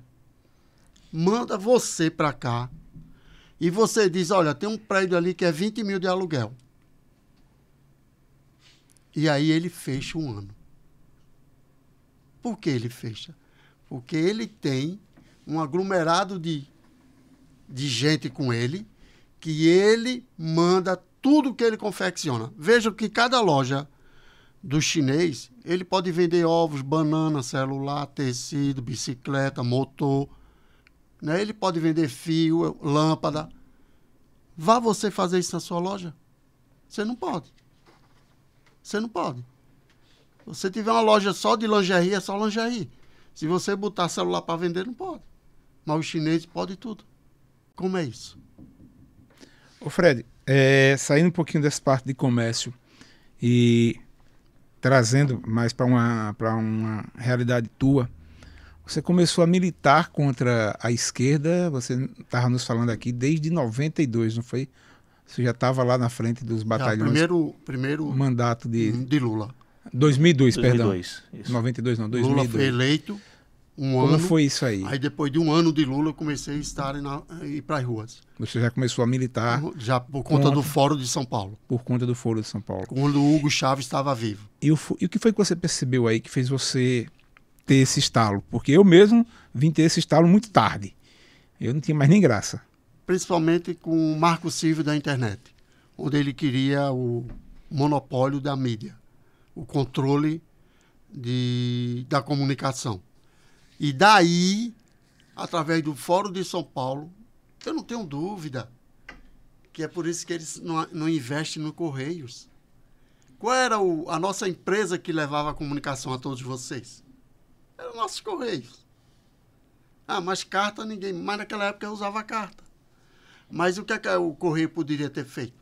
manda você para cá e você diz, olha, tem um prédio ali que é 20 mil de aluguel. E aí ele fecha um ano. Por que ele fecha? Porque ele tem um aglomerado de gente com ele, que ele manda tudo que ele confecciona. Veja que cada loja do chinês, ele pode vender ovos, banana, celular, tecido, bicicleta, motor, né? Ele pode vender fio, lâmpada. Vá você fazer isso na sua loja? Você não pode. Você não pode. Se você tiver uma loja só de lingerie, é só lingerie. Se você botar celular para vender, não pode. Mas os chineses podem tudo. Como é isso? Ô Fred, saindo um pouquinho dessa parte de comércio e trazendo mais para uma realidade tua, você começou a militar contra a esquerda, você estava nos falando aqui desde 92, não foi? Você já estava lá na frente dos batalhões. Primeiro mandato de Lula. 2002, 2002, perdão. isso. 92 não, 2002. Lula foi eleito Como ano. foi isso aí? Aí depois de um ano de Lula eu comecei a ir para as ruas. Você já começou a militar Já por conta do Fórum de São Paulo. por conta do Foro de São Paulo. Quando o Hugo Chávez estava vivo. E o que foi que você percebeu aí que fez você ter esse estalo? Porque eu mesmo vim ter esse estalo muito tarde. Eu não tinha mais nem graça. Principalmente com o Marco Cível da internet, onde ele queria o monopólio da mídia, o controle da comunicação. E daí, através do Fórum de São Paulo, eu não tenho dúvida que é por isso que eles não investem no Correios. Qual era a nossa empresa que levava a comunicação a todos vocês? Era os nossos Correios. Ah, mas carta ninguém... Mas naquela época eu usava carta. Mas o que é que o Correio poderia ter feito?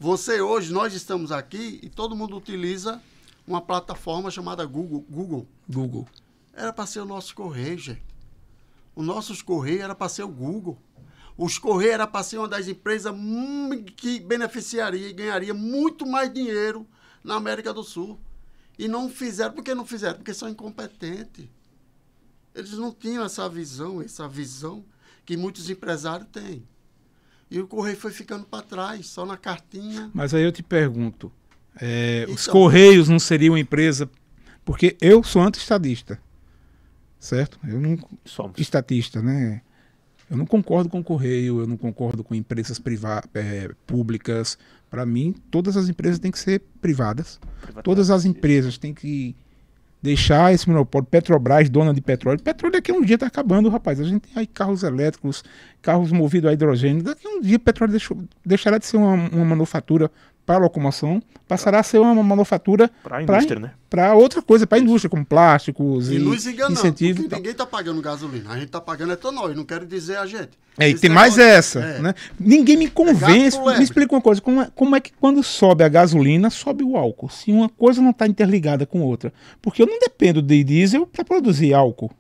Hoje, nós estamos aqui e todo mundo utiliza uma plataforma chamada Google. Era para ser o nosso Correio, gente. Os nossos Correios era para ser o Google. Os Correios era para ser uma das empresas que beneficiaria e ganharia muito mais dinheiro na América do Sul. E não fizeram. Por que não fizeram? Porque são incompetentes. Eles não tinham essa visão que muitos empresários têm. E o Correio foi ficando para trás, só na cartinha. Mas aí eu te pergunto, os Correios não seriam empresa... Porque eu sou anti-estadista, certo? Eu não... Somos. Estatista, né? Eu não concordo com o Correio, eu não concordo com empresas públicas. Para mim, todas as empresas têm que ser privadas. Todas as empresas têm que deixar esse monopólio. Petrobras, dona de petróleo. Petróleo daqui a um dia está acabando, rapaz. A gente tem aí carros elétricos, carros movidos a hidrogênio. Daqui a um dia o petróleo deixará de ser uma manufatura para locomoção, passará a ser uma manufatura Para a indústria, né? para outra coisa, para a indústria, como plásticos E nos enganando, incentivos. porque ninguém está pagando gasolina. A gente está pagando etanol, e não quero dizer a gente. E Esse tem mais negócio- essa, né? Ninguém me convence. gato por lebre. Me explica uma coisa, como é que quando sobe a gasolina, sobe o álcool? Se uma coisa não está interligada com outra. Porque eu não dependo de diesel para produzir álcool.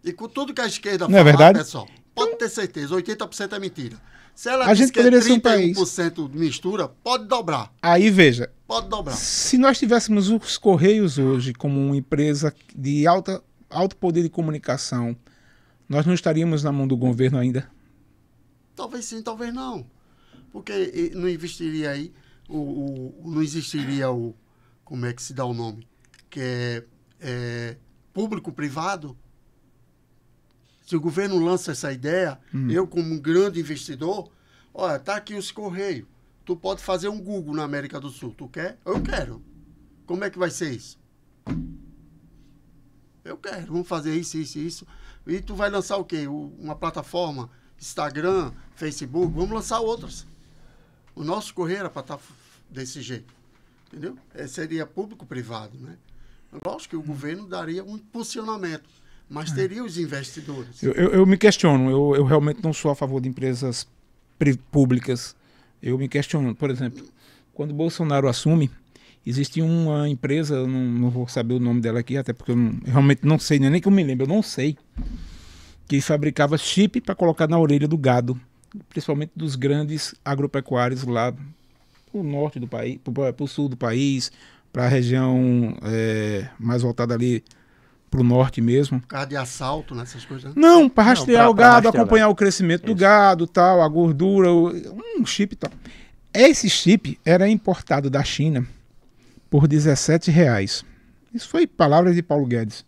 E com tudo que a esquerda Não é fala, verdade? pessoal, pode ter certeza, 80% é mentira. Se ela A diz gente que é poderia ser um 31% de mistura, pode dobrar. Aí veja, Pode dobrar. se nós tivéssemos os Correios hoje como uma empresa de alto poder de comunicação, nós não estaríamos na mão do governo ainda? Talvez sim, talvez não. Porque não investiria aí, não existiria o... Como é que se dá o nome? Que é público-privado. Se o governo lança essa ideia, eu como um grande investidor, olha, tá aqui os Correios. Tu pode fazer um Google na América do Sul. Tu quer? Eu quero. Como é que vai ser isso? Eu quero. Vamos fazer isso. E tu vai lançar o quê? Uma plataforma, Instagram, Facebook, vamos lançar outras. O nosso Correio era para estar desse jeito. Entendeu? Seria público-privado, né? Lógico que o governo daria um impulsionamento, mas teria os investidores. Eu me questiono, eu realmente não sou a favor de empresas públicas. Eu me questiono, por exemplo, quando o Bolsonaro assume, existia uma empresa, eu não vou saber o nome dela aqui, até porque eu realmente não sei, nem que eu me lembro, eu não sei, que fabricava chip para colocar na orelha do gado, principalmente dos grandes agropecuários lá pro norte do país, pro sul do país, para a região mais voltada ali pro norte mesmo. Por causa de assalto, nessas coisas. Não, para rastrear pra o gado, rastrear, acompanhar o crescimento do Isso. gado, tal, a gordura, um chip e tal. Esse chip era importado da China por R$17. Isso foi palavras de Paulo Guedes,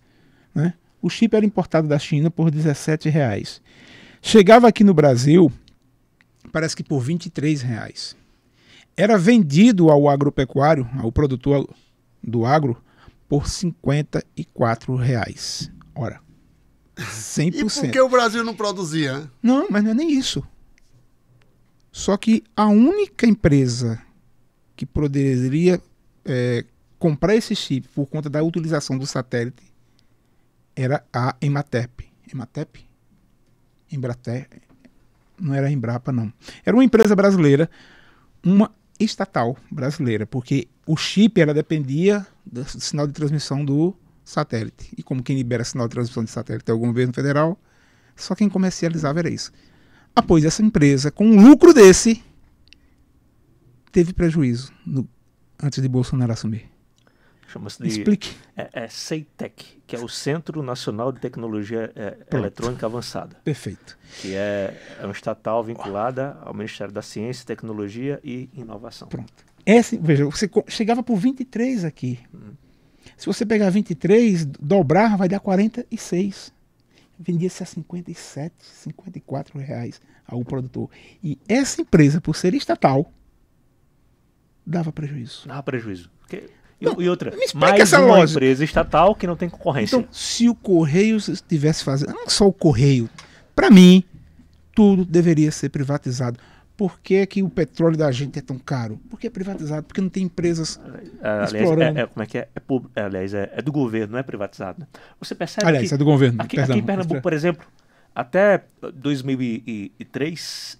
né? O chip era importado da China por R$17. Chegava aqui no Brasil, parece que por R$23. Era vendido ao agropecuário, ao produtor do agro por R$ 54,00. Ora, 100%. E por que o Brasil não produzia? Não, mas não é nem isso. Só que a única empresa que poderia comprar esse chip por conta da utilização do satélite era a Ematep. Ematep? Embrater? Não era a Embrapa, não. Era uma empresa brasileira, uma estatal brasileira, porque o chip dependia do sinal de transmissão do satélite. E como quem libera sinal de transmissão de satélite é o governo federal, só quem comercializava era isso. Após essa empresa, com um lucro desse, teve prejuízo antes de Bolsonaro assumir. Chama-se de Explique. CEITEC, que é o Centro Nacional de Tecnologia Eletrônica Avançada. Perfeito. Que é uma estatal vinculada ao Ministério da Ciência, Tecnologia e Inovação. Pronto. Veja, você chegava por 23 aqui. Se você pegar 23, dobrar, vai dar 46. Vendia-se a 57, 54 reais ao produtor. E essa empresa, por ser estatal, dava prejuízo. Dava prejuízo. Não, e outra, me explica mais essa uma lógica. empresa estatal que não tem concorrência. Então, se o Correio estivesse fazendo, não só o Correio, para mim, tudo deveria ser privatizado. Por que que o petróleo da gente é tão caro? Porque é privatizado, porque não tem empresas explorando. Como é que é? Aliás, é do governo, não é privatizado. Né? Você percebe Aliás, é do governo. aqui perdão. em Pernambuco, por exemplo, até 2003,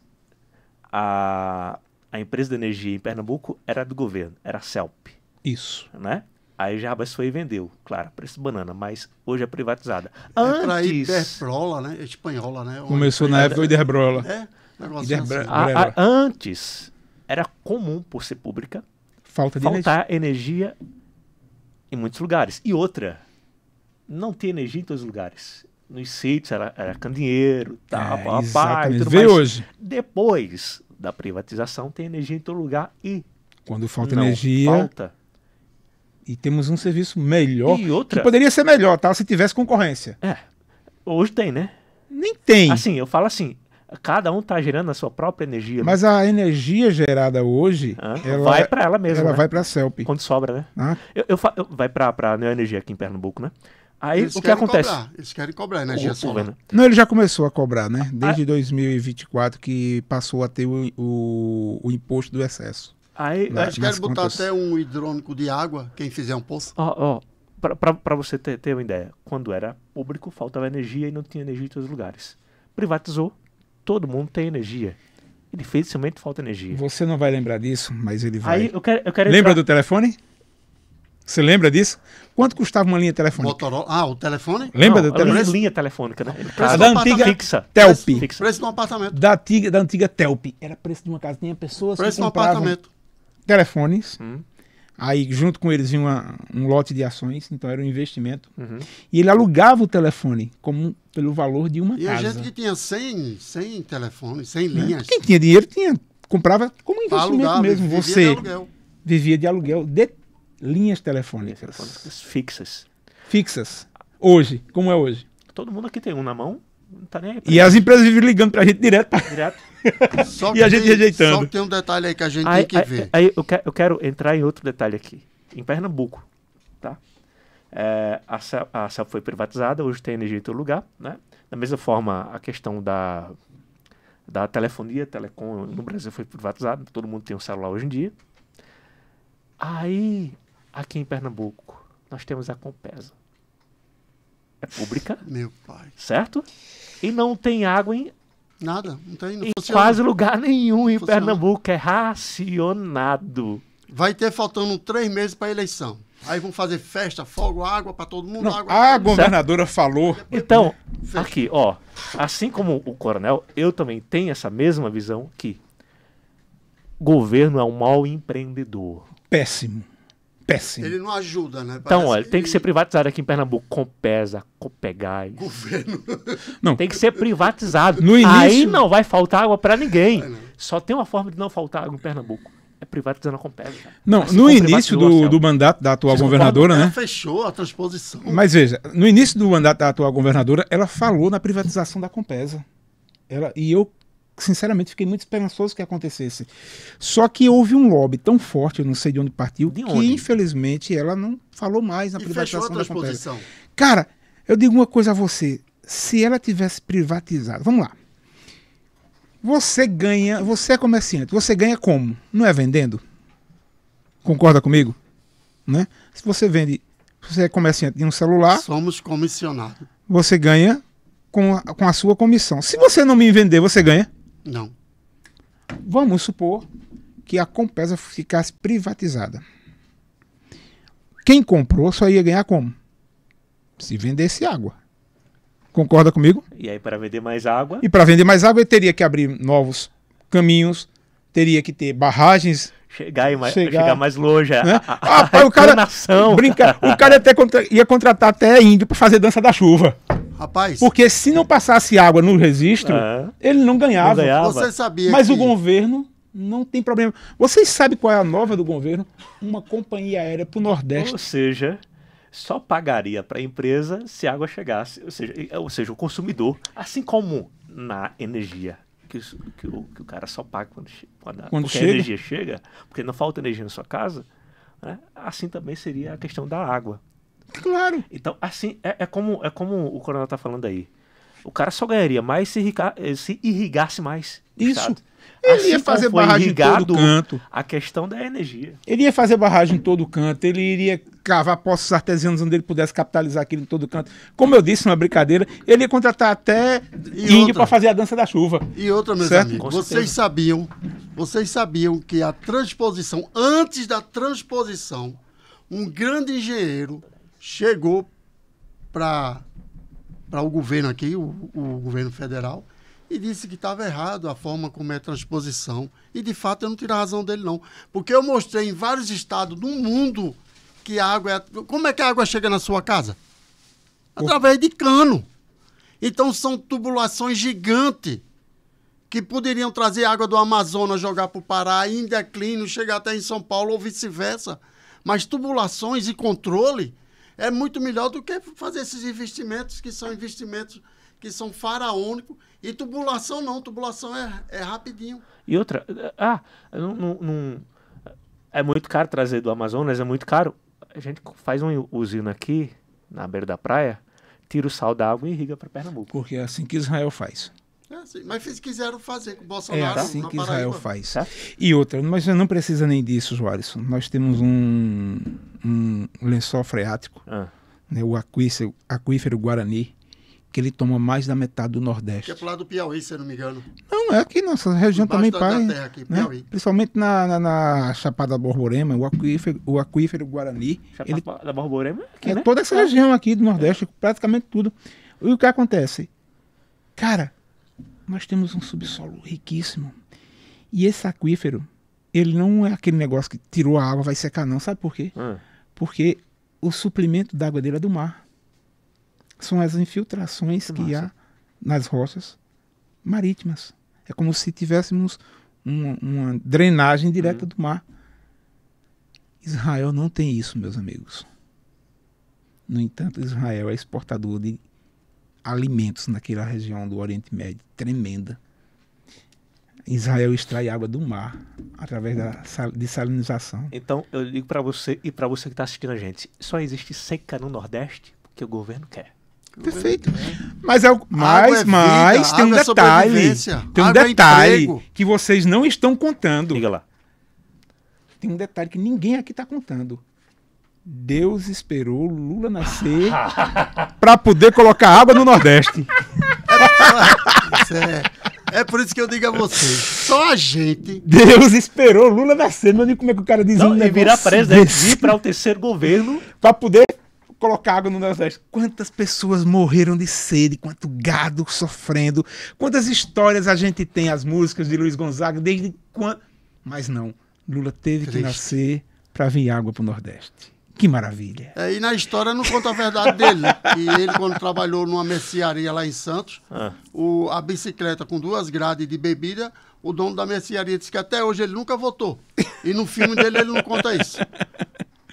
a empresa de energia em Pernambuco era do governo, era a CELP. Isso. Né? Aí Jarbas foi e vendeu, claro, preço de banana, mas hoje é privatizada. É para Iberdrola, né? Espanhola, né? Começou na época do Iberdrola. Negócio assim. Antes era comum, por ser pública, faltar energia em muitos lugares. E outra, não ter energia em todos os lugares. Nos sítios era candeeiro, tal, exatamente. e tudo Vê mais. hoje. Depois da privatização tem energia em todo lugar e Quando falta não energia. falta. E temos um serviço melhor. E outra- Que poderia ser melhor, tá? Se tivesse concorrência. Hoje tem, né? Nem tem. Assim, eu falo assim, cada um tá gerando a sua própria energia. Mas a energia gerada hoje, vai para ela mesma. ela né? vai para a CELP. Quando sobra, né? Ah, Vai para a Neoenergia aqui em Pernambuco, né? Aí Eles o que querem acontece? Eles querem cobrar energia solar. Governo. não, ele já começou a cobrar, né? Desde 2024 que passou a ter o imposto do excesso. Aí, Não, Eles querem nas botar contas. até um hidrônico de água, quem fizer um poço. para você ter uma ideia, quando era público, faltava energia e não tinha energia em todos os lugares. Privatizou, todo mundo tem energia. E dificilmente falta energia. Você não vai lembrar disso, mas ele vai. Aí eu quero Lembra entrar- do telefone? Você lembra disso? Quanto custava uma linha telefônica? Motorola. O telefone? Lembra Não, do telefone? linha telefônica, né? Preço da do antiga apartamento. Fixa. Telp. Fixa. Preço de um apartamento. Da antiga Telp. Era preço de uma casa. Tinha pessoas Preço que de um compravam apartamento. telefones. Hum. Aí, junto com eles, vinha um lote de ações. Então, era um investimento. Uhum. E ele alugava o telefone pelo valor de uma E a casa. gente que tinha 100 telefones, 100 linhas. Quem tinha dinheiro comprava como investimento Alugava, mesmo. vivia Você de aluguel. vivia de aluguel de linhas telefônicas Telefônicas fixas. fixas. Hoje, como é hoje. Todo mundo aqui tem um na mão, não tá nem aí. pra E as empresas vivem ligando pra gente direto. direto. Só E a gente rejeitando. Só que tem um detalhe aí que a gente Aí, tem que ver. aí eu quero entrar em outro detalhe aqui. Em Pernambuco, tá? A CELP foi privatizada, hoje tem energia em todo lugar, né? Da mesma forma, a questão da telefonia, telecom no Brasil foi privatizada, todo mundo tem um celular hoje em dia. Aí, aqui em Pernambuco, nós temos a Compesa. É pública, Meu pai. certo? E não tem água em Nada, não tem, não em funciona. quase lugar nenhum em Funciona. Pernambuco, é racionado. Vai ter faltando 3 meses para eleição. Aí vão fazer festa, fogo, água para todo mundo. Não, água a governadora falou. Então, Fecha. aqui, ó, assim como o coronel, eu também tenho essa mesma visão que governo é um mau empreendedor. Péssimo. Péssimo. Ele não ajuda, né? Então, Parece olha, tem que ser privatizado aqui em Pernambuco, Compesa, Copegás. Governo. Não, Tem que ser privatizado. No início- Aí não vai faltar água pra ninguém. Vai não. Só tem uma forma de não faltar água em Pernambuco. É privatizando a Compesa. cara. não, Assim no como início privatizou a CELP. do mandato da atual Vocês governadora, Ela né? fechou a transposição. Mas veja, no início do mandato da atual governadora, ela falou na privatização da Compesa. E eu sinceramente, fiquei muito esperançoso que acontecesse. Só que houve um lobby tão forte, eu não sei de onde partiu, De que onde? infelizmente ela não falou mais na E fechou privatização a da Compesa. transposição. Cara, eu digo uma coisa a você. Se ela tivesse privatizado, vamos lá. Você ganha, você é comerciante, você ganha como? Não é vendendo? Concorda comigo? Né? Se você vende, se você é comerciante de um celular, Somos comissionados. você você ganha com a sua comissão. Se você não me vender, você ganha? Não. Vamos supor que a Compesa ficasse privatizada. Quem comprou só ia ganhar como? Se vendesse água. Concorda comigo? E aí, para vender mais água, E para vender mais água, ele teria que abrir novos caminhos, teria que ter barragens, chegar Chegar- mais longe. né? A Aí o cara reclamação. brinca, o cara ia contratar até índio para fazer dança da chuva. Rapaz, Porque se não passasse água no registro, Ah. ele não ganhava. Não ganhava. você sabia Mas que... o governo não tem problema. Vocês sabem qual é a nova do governo? Uma companhia aérea para o Nordeste. Ou seja, só pagaria para a empresa se a água chegasse. Ou seja, o consumidor, assim como na energia, que o cara só paga quando porque chega. a energia chega, porque não falta energia na sua casa, né? Assim também seria a questão da água. Claro. Então, assim, é como o Coronel está falando aí. O cara só ganharia mais se irrigasse mais o Isso. estado. Ele ia Assim como fazer foi barragem em irrigado todo canto. a questão da energia. Ele ia fazer barragem em todo canto, ele iria cavar poços artesianos onde ele pudesse capitalizar aquilo em todo canto. Como eu disse, uma brincadeira, ele ia contratar até E índio outra? para fazer a dança da chuva. E outra, meus Certo? amigos, Com certeza. vocês sabiam que a transposição, antes da transposição, um grande engenheiro chegou para o governo aqui, o governo federal, e disse que estava errado a forma como é a transposição. E, de fato, eu não tiro a razão dele, não. Porque eu mostrei em vários estados do mundo que a água é... Como é que a água chega na sua casa? Através de cano. Então, são tubulações gigantes que poderiam trazer água do Amazonas, jogar para o Pará, ir em declínio, chegar até em São Paulo ou vice-versa. Mas tubulações e controle é muito melhor do que fazer esses investimentos que são faraônicos. E tubulação não, tubulação é rapidinho. E outra, é muito caro trazer do Amazonas, é muito caro. A gente faz uma usina aqui, na beira da praia, tira o sal da água e irriga para Pernambuco. Porque é assim que Israel faz. É assim, mas quiseram fazer com o É Bolsonaro assim na que Paraíba. Israel faz. Certo? E outra, mas não precisa nem disso, Joalisson. Nós temos um lençol freático, Ah, né, o aquífero Guarani, que ele toma mais da metade do Que Nordeste. é pro lado do Piauí, se eu não me engano. Não, é aqui nossa região Embaixo também, da pai. terra aqui, Né? Piauí. Principalmente na Chapada Borborema, o aquífero Guarani. Ele da Borborema, aqui, é né? toda essa região aqui do Nordeste, praticamente tudo. E o que acontece? Cara, nós temos um subsolo riquíssimo. E esse aquífero, ele não é aquele negócio que tirou a água, vai secar não. Sabe por quê? Ah, Porque o suplemento da água dele é do mar. São as infiltrações que há nas rochas marítimas. É como se tivéssemos uma drenagem direta do mar. Israel não tem isso, meus amigos. No entanto, Israel é exportador de alimentos naquela região do Oriente Médio tremenda. Israel extrai água do mar através de salinização. então, eu digo para você e para você que está assistindo a gente, só existe seca no Nordeste porque o governo quer. Perfeito. Mas, Água é mas vida, tem um água é detalhe. sobrevivência, Tem um água é detalhe emprego. que vocês não estão contando. Diga lá. Tem um detalhe que ninguém aqui está contando. Deus esperou Lula nascer para poder colocar água no Nordeste. É por isso que eu digo a vocês, só a gente... Deus esperou Lula nascer. Não sei como é que o cara diz Não, e virar presidente, desse vir para o terceiro governo. para poder colocar água no Nordeste. Quantas pessoas morreram de sede, quanto gado sofrendo, quantas histórias a gente tem, as músicas de Luiz Gonzaga, desde quando... Mas não, Lula teve que Triste. nascer para vir água para o Nordeste. Que maravilha. E na história não conta a verdade dele, né? E ele, quando trabalhou numa mercearia lá em Santos, Ah, a bicicleta com 2 grades de bebida, o dono da mercearia disse que até hoje ele nunca votou. E no filme dele ele não conta isso.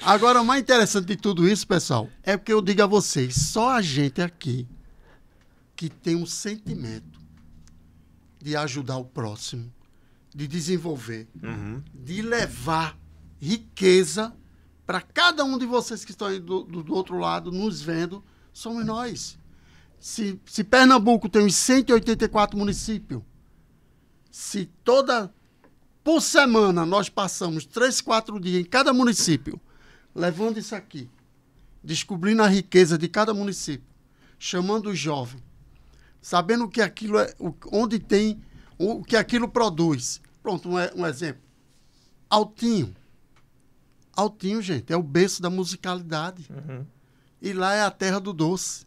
Agora, o mais interessante de tudo isso, pessoal, é porque eu digo a vocês, só a gente aqui que tem um sentimento de ajudar o próximo, de desenvolver, de levar riqueza para cada um de vocês que estão aí do outro lado, nos vendo, somos nós. Se Pernambuco tem uns 184 municípios, se por semana nós passamos 3, 4 dias em cada município, levando isso aqui, descobrindo a riqueza de cada município, chamando os jovens, sabendo o que aquilo é, onde tem, o que aquilo produz. Pronto, um exemplo. Altinho. Altinho, gente, é o berço da musicalidade. E lá é a terra do doce.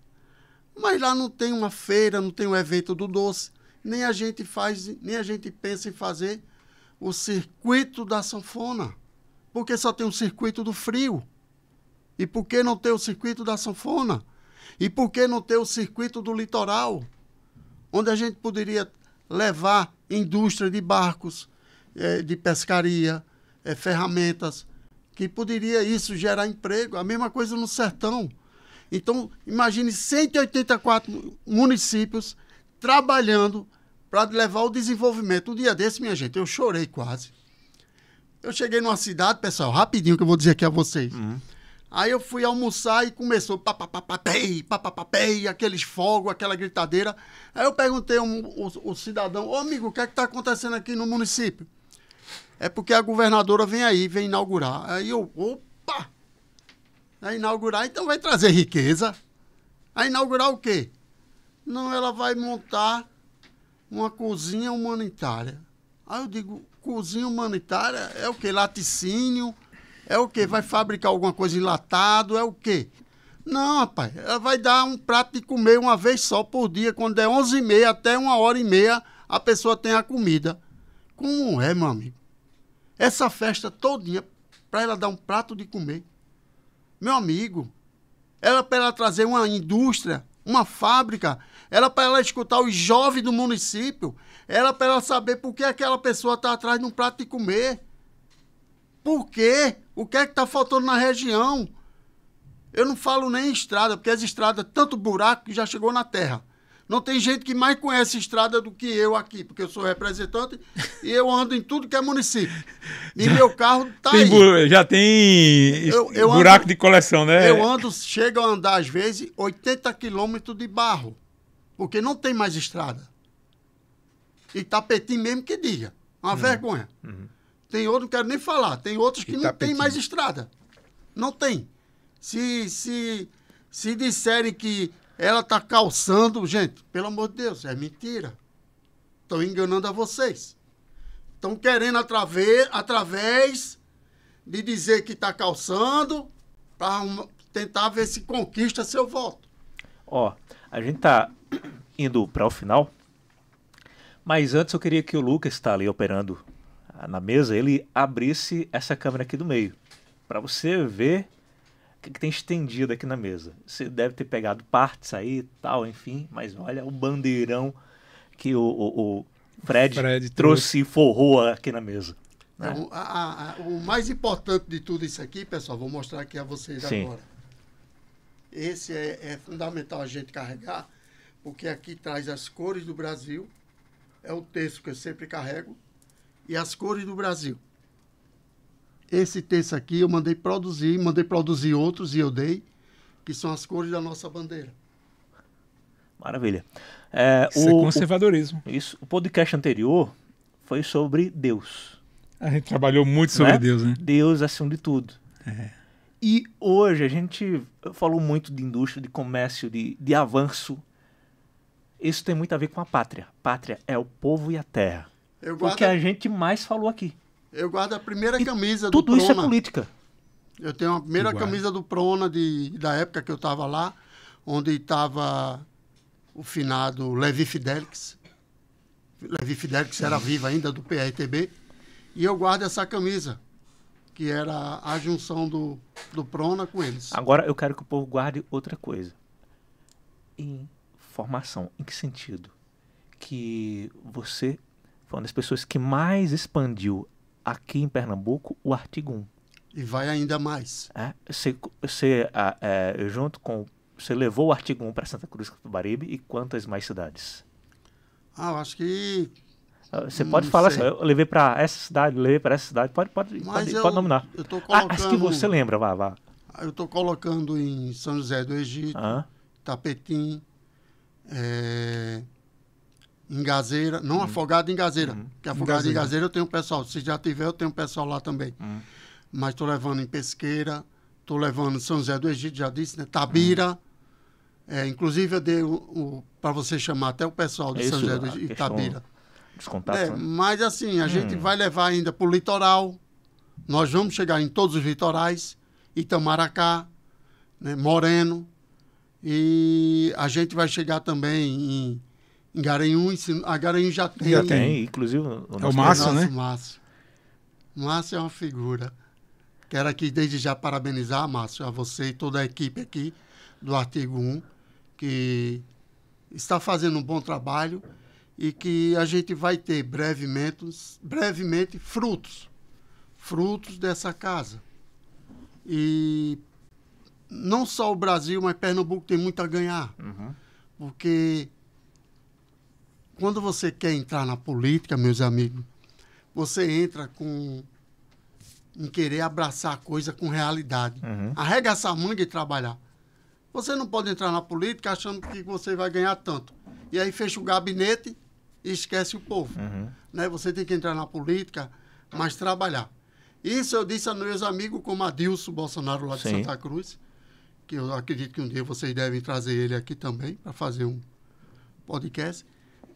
Mas lá não tem uma feira, não tem um evento do doce. Nem a gente pensa em fazer o circuito da sanfona. Porque só tem o circuito do frio. E por que não ter o circuito da sanfona? E por que não ter o circuito do litoral? Onde a gente poderia levar indústria de barcos, de pescaria, ferramentas, que poderia isso gerar emprego. A mesma coisa no sertão. Então, imagine 184 municípios trabalhando para levar o desenvolvimento. Um dia desse, minha gente, eu chorei quase. Eu cheguei numa cidade, pessoal, rapidinho que eu vou dizer aqui a vocês. Aí eu fui almoçar e começou papapapei, aqueles fogos, aquela gritadeira. Aí eu perguntei ao cidadão, ô amigo, o que é que está acontecendo aqui no município? É porque a governadora vem inaugurar. Aí eu, opa! Vai inaugurar, então vai trazer riqueza. Vai inaugurar o quê? Não, ela vai montar uma cozinha humanitária. Aí eu digo, cozinha humanitária é o quê? Laticínio? É o quê? Vai fabricar alguma coisa enlatado? É o quê? Não, rapaz, ela vai dar um prato de comer uma vez só por dia, quando é 11h30 até 1h30, a pessoa tem a comida. Como é, meu amigo? Essa festa todinha, para ela dar um prato de comer. Meu amigo, para ela trazer uma indústria, uma fábrica, para ela escutar os jovens do município, para ela saber por que aquela pessoa está atrás de um prato de comer. Por quê? O que é que está faltando na região? Eu não falo nem estrada, porque as estradas, tanto buraco que já chegou na terra. Não tem gente que mais conhece estrada do que eu aqui, porque eu sou representante e eu ando em tudo que é município. E meu carro está aí. Já tem buraco de coleção, né? Chego a andar, às vezes, 80 quilômetros de barro, porque não tem mais estrada. E Tapetim mesmo que diga. Uma vergonha. Tem outros, não quero nem falar, tem outros que não tem mais estrada. Não tem. Se disserem que ela está calçando, gente, pelo amor de Deus, é mentira. Estão enganando a vocês. Estão querendo, através de dizer que está calçando, para tentar ver se conquista seu voto. Ó, a gente tá indo para o final, mas antes eu queria que o Lucas, que está ali operando na mesa, ele abrisse essa câmera aqui do meio, para você ver o que tem estendido aqui na mesa. Você deve ter pegado partes aí e tal, enfim, mas olha o bandeirão que o Fred trouxe e forrou aqui na mesa. Né? Então, o mais importante de tudo isso aqui, pessoal, vou mostrar aqui a vocês agora. Esse é fundamental a gente carregar, porque aqui traz as cores do Brasil, é o texto que eu sempre carrego, e as cores do Brasil. Esse texto aqui eu mandei produzir outros e eu dei, que são as cores da nossa bandeira. Maravilha. Isso é conservadorismo. Isso. O podcast anterior foi sobre Deus. A gente trabalhou muito sobre Deus, né? Deus acima de tudo. E hoje a gente falou muito de indústria, de comércio, de avanço. Isso tem muito a ver com a pátria. Pátria é o povo e a terra. O que a gente mais falou aqui. Eu guardo a primeira camisa do Tudo Prona. isso é política. Eu tenho a primeira camisa do Prona da época que eu estava lá, onde estava o finado Levi Fidelix. Levi Fidelix era vivo ainda, do PRTB. E eu guardo essa camisa, que era a junção do Prona com eles. Agora eu quero que o povo guarde outra coisa. Informação. Em que sentido? Que você foi uma das pessoas que mais expandiu aqui em Pernambuco o artigo 1. E vai ainda mais. Você levou o artigo 1 para Santa Cruz do Capibaribe e quantas mais cidades? Eu acho que... Você Não pode falar assim, sei. eu levei para essa cidade, levei para essa cidade, pode nominar. Eu tô As que colocando, você lembra, vá. eu estou colocando em São José do Egito, Ah, Tapetim, em Gazeira, não Afogado em Gazeira, porque Afogado em Gazeira eu tenho pessoal, se já tiver eu tenho pessoal lá também. Mas estou levando em Pesqueira, estou levando em São José do Egito, já disse, né? Tabira. Inclusive eu dei para você chamar até o pessoal de São Isso, José do a Egito e questão Tabira. dos contatos, né? Mas assim, a gente vai levar ainda para o litoral. Nós vamos chegar em todos os litorais, Itamaracá, né, Moreno, e a gente vai chegar também em Garanhuns. A Garanhuns já tem. Já tem. Tem, inclusive... É o Márcio, né? Márcio. Márcio é uma figura. Quero aqui desde já parabenizar, Márcio, a você e toda a equipe aqui do Artigo 1, que está fazendo um bom trabalho e que a gente vai ter brevemente frutos dessa casa. E não só o Brasil, mas Pernambuco tem muito a ganhar. Porque quando você quer entrar na política, meus amigos, você entra em querer abraçar a coisa com realidade. Arregaçar a manga e trabalhar. Você não pode entrar na política achando que você vai ganhar tanto. E aí fecha o gabinete e esquece o povo. Né? Você tem que entrar na política, mas trabalhar. Isso eu disse a meus amigos como Adilson Bolsonaro lá de Sim. Santa Cruz, que eu acredito que um dia vocês devem trazer ele aqui também para fazer um podcast.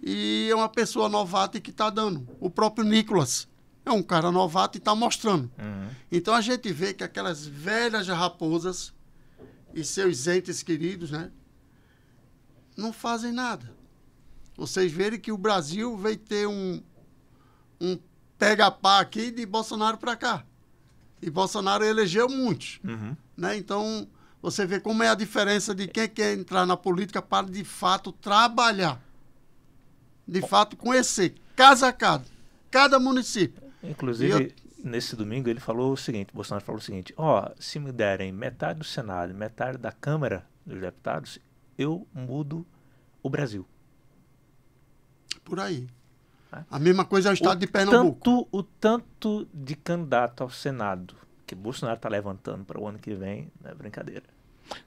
E é uma pessoa novata e que está dando. O próprio Nicolas é um cara novato e está mostrando. Então a gente vê que aquelas velhas raposas e seus entes queridos, né, não fazem nada. Vocês verem que o Brasil veio ter um pega-pá aqui de Bolsonaro para cá. E Bolsonaro elegeu muitos. Né? Então, você vê como é a diferença de quem quer entrar na política para, de fato, trabalhar. De fato, conhecer, casa a casa, cada município. Inclusive, nesse domingo, ele falou o seguinte, Bolsonaro falou o seguinte, se me derem metade do Senado, metade da Câmara dos Deputados, eu mudo o Brasil. Por aí. A mesma coisa é o estado de Pernambuco. O tanto de candidato ao Senado que Bolsonaro está levantando para o ano que vem, não é brincadeira.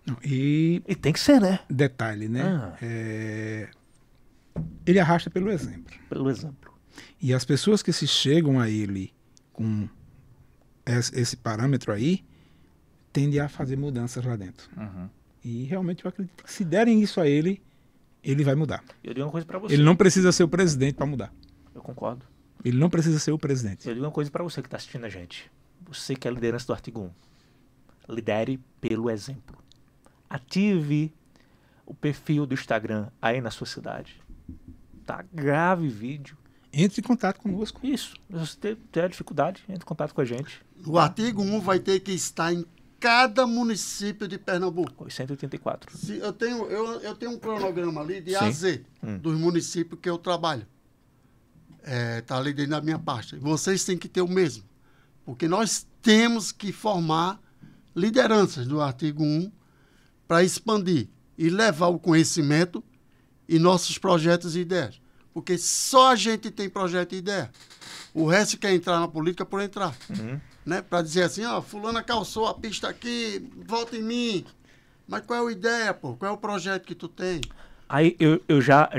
Não, e tem que ser, né? detalhe, né? Ele arrasta pelo exemplo. Pelo exemplo. E as pessoas que se chegam a ele com esse parâmetro aí, tendem a fazer mudanças lá dentro. E realmente eu acredito que se derem isso a ele, ele vai mudar. Eu digo uma coisa para você. Ele não precisa ser o presidente para mudar. Eu concordo. Ele não precisa ser o presidente. Eu digo uma coisa para você que está assistindo a gente. Você que é a liderança do Artigo 1. Lidere pelo exemplo. Ative o perfil do Instagram aí na sua cidade. Tá? Grave vídeo. Entre em contato conosco. Isso. Se você tiver dificuldade, entre em contato com a gente. O Artigo 1 vai ter que estar em cada município de Pernambuco. 884. Eu tenho um cronograma ali de A a Sim. Z dos municípios que eu trabalho. Está ali dentro da minha pasta. Vocês têm que ter o mesmo. Porque nós temos que formar lideranças do Artigo 1 para expandir e levar o conhecimento e nossos projetos e ideias. Porque só a gente tem projeto e ideia. O resto quer entrar na política por entrar. Né? Para dizer assim, fulana calçou a pista aqui, vota em mim. Mas qual é a ideia, pô? Qual é o projeto que tu tem? Aí eu já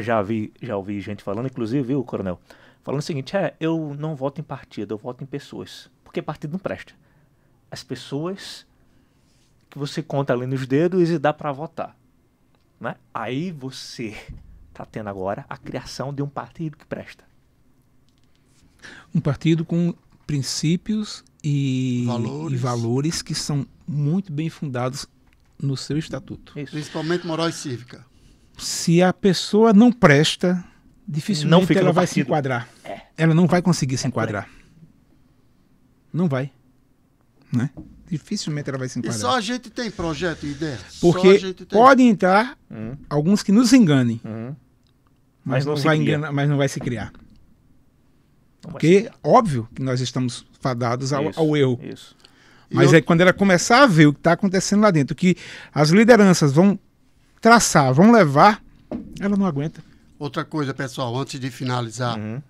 ouvi gente falando, inclusive, viu, coronel? Falando o seguinte, eu não voto em partido, eu voto em pessoas. Porque partido não presta. As pessoas que você conta ali nos dedos e dá para votar. Né? Aí você está tendo agora a criação de um partido que presta. Um partido com princípios e valores que são muito bem fundados no seu estatuto. Isso. Principalmente moral e cívica. Se a pessoa não presta, dificilmente Não fica ela no vai se partido. enquadrar. Ela não vai conseguir se enquadrar. Não vai. Né? Dificilmente ela vai se E enquadrar. só a gente tem projeto e ideia. Porque só a gente tem. podem entrar alguns que nos enganem, Mas não se vai cria. enganar, mas não vai se criar. Não vai Porque, ser. óbvio, que nós estamos fadados ao erro. Isso. Mas é quando ela começar a ver o que está acontecendo lá dentro, que as lideranças vão traçar, vão levar, ela não aguenta. Outra coisa, pessoal, antes de finalizar, Uhum.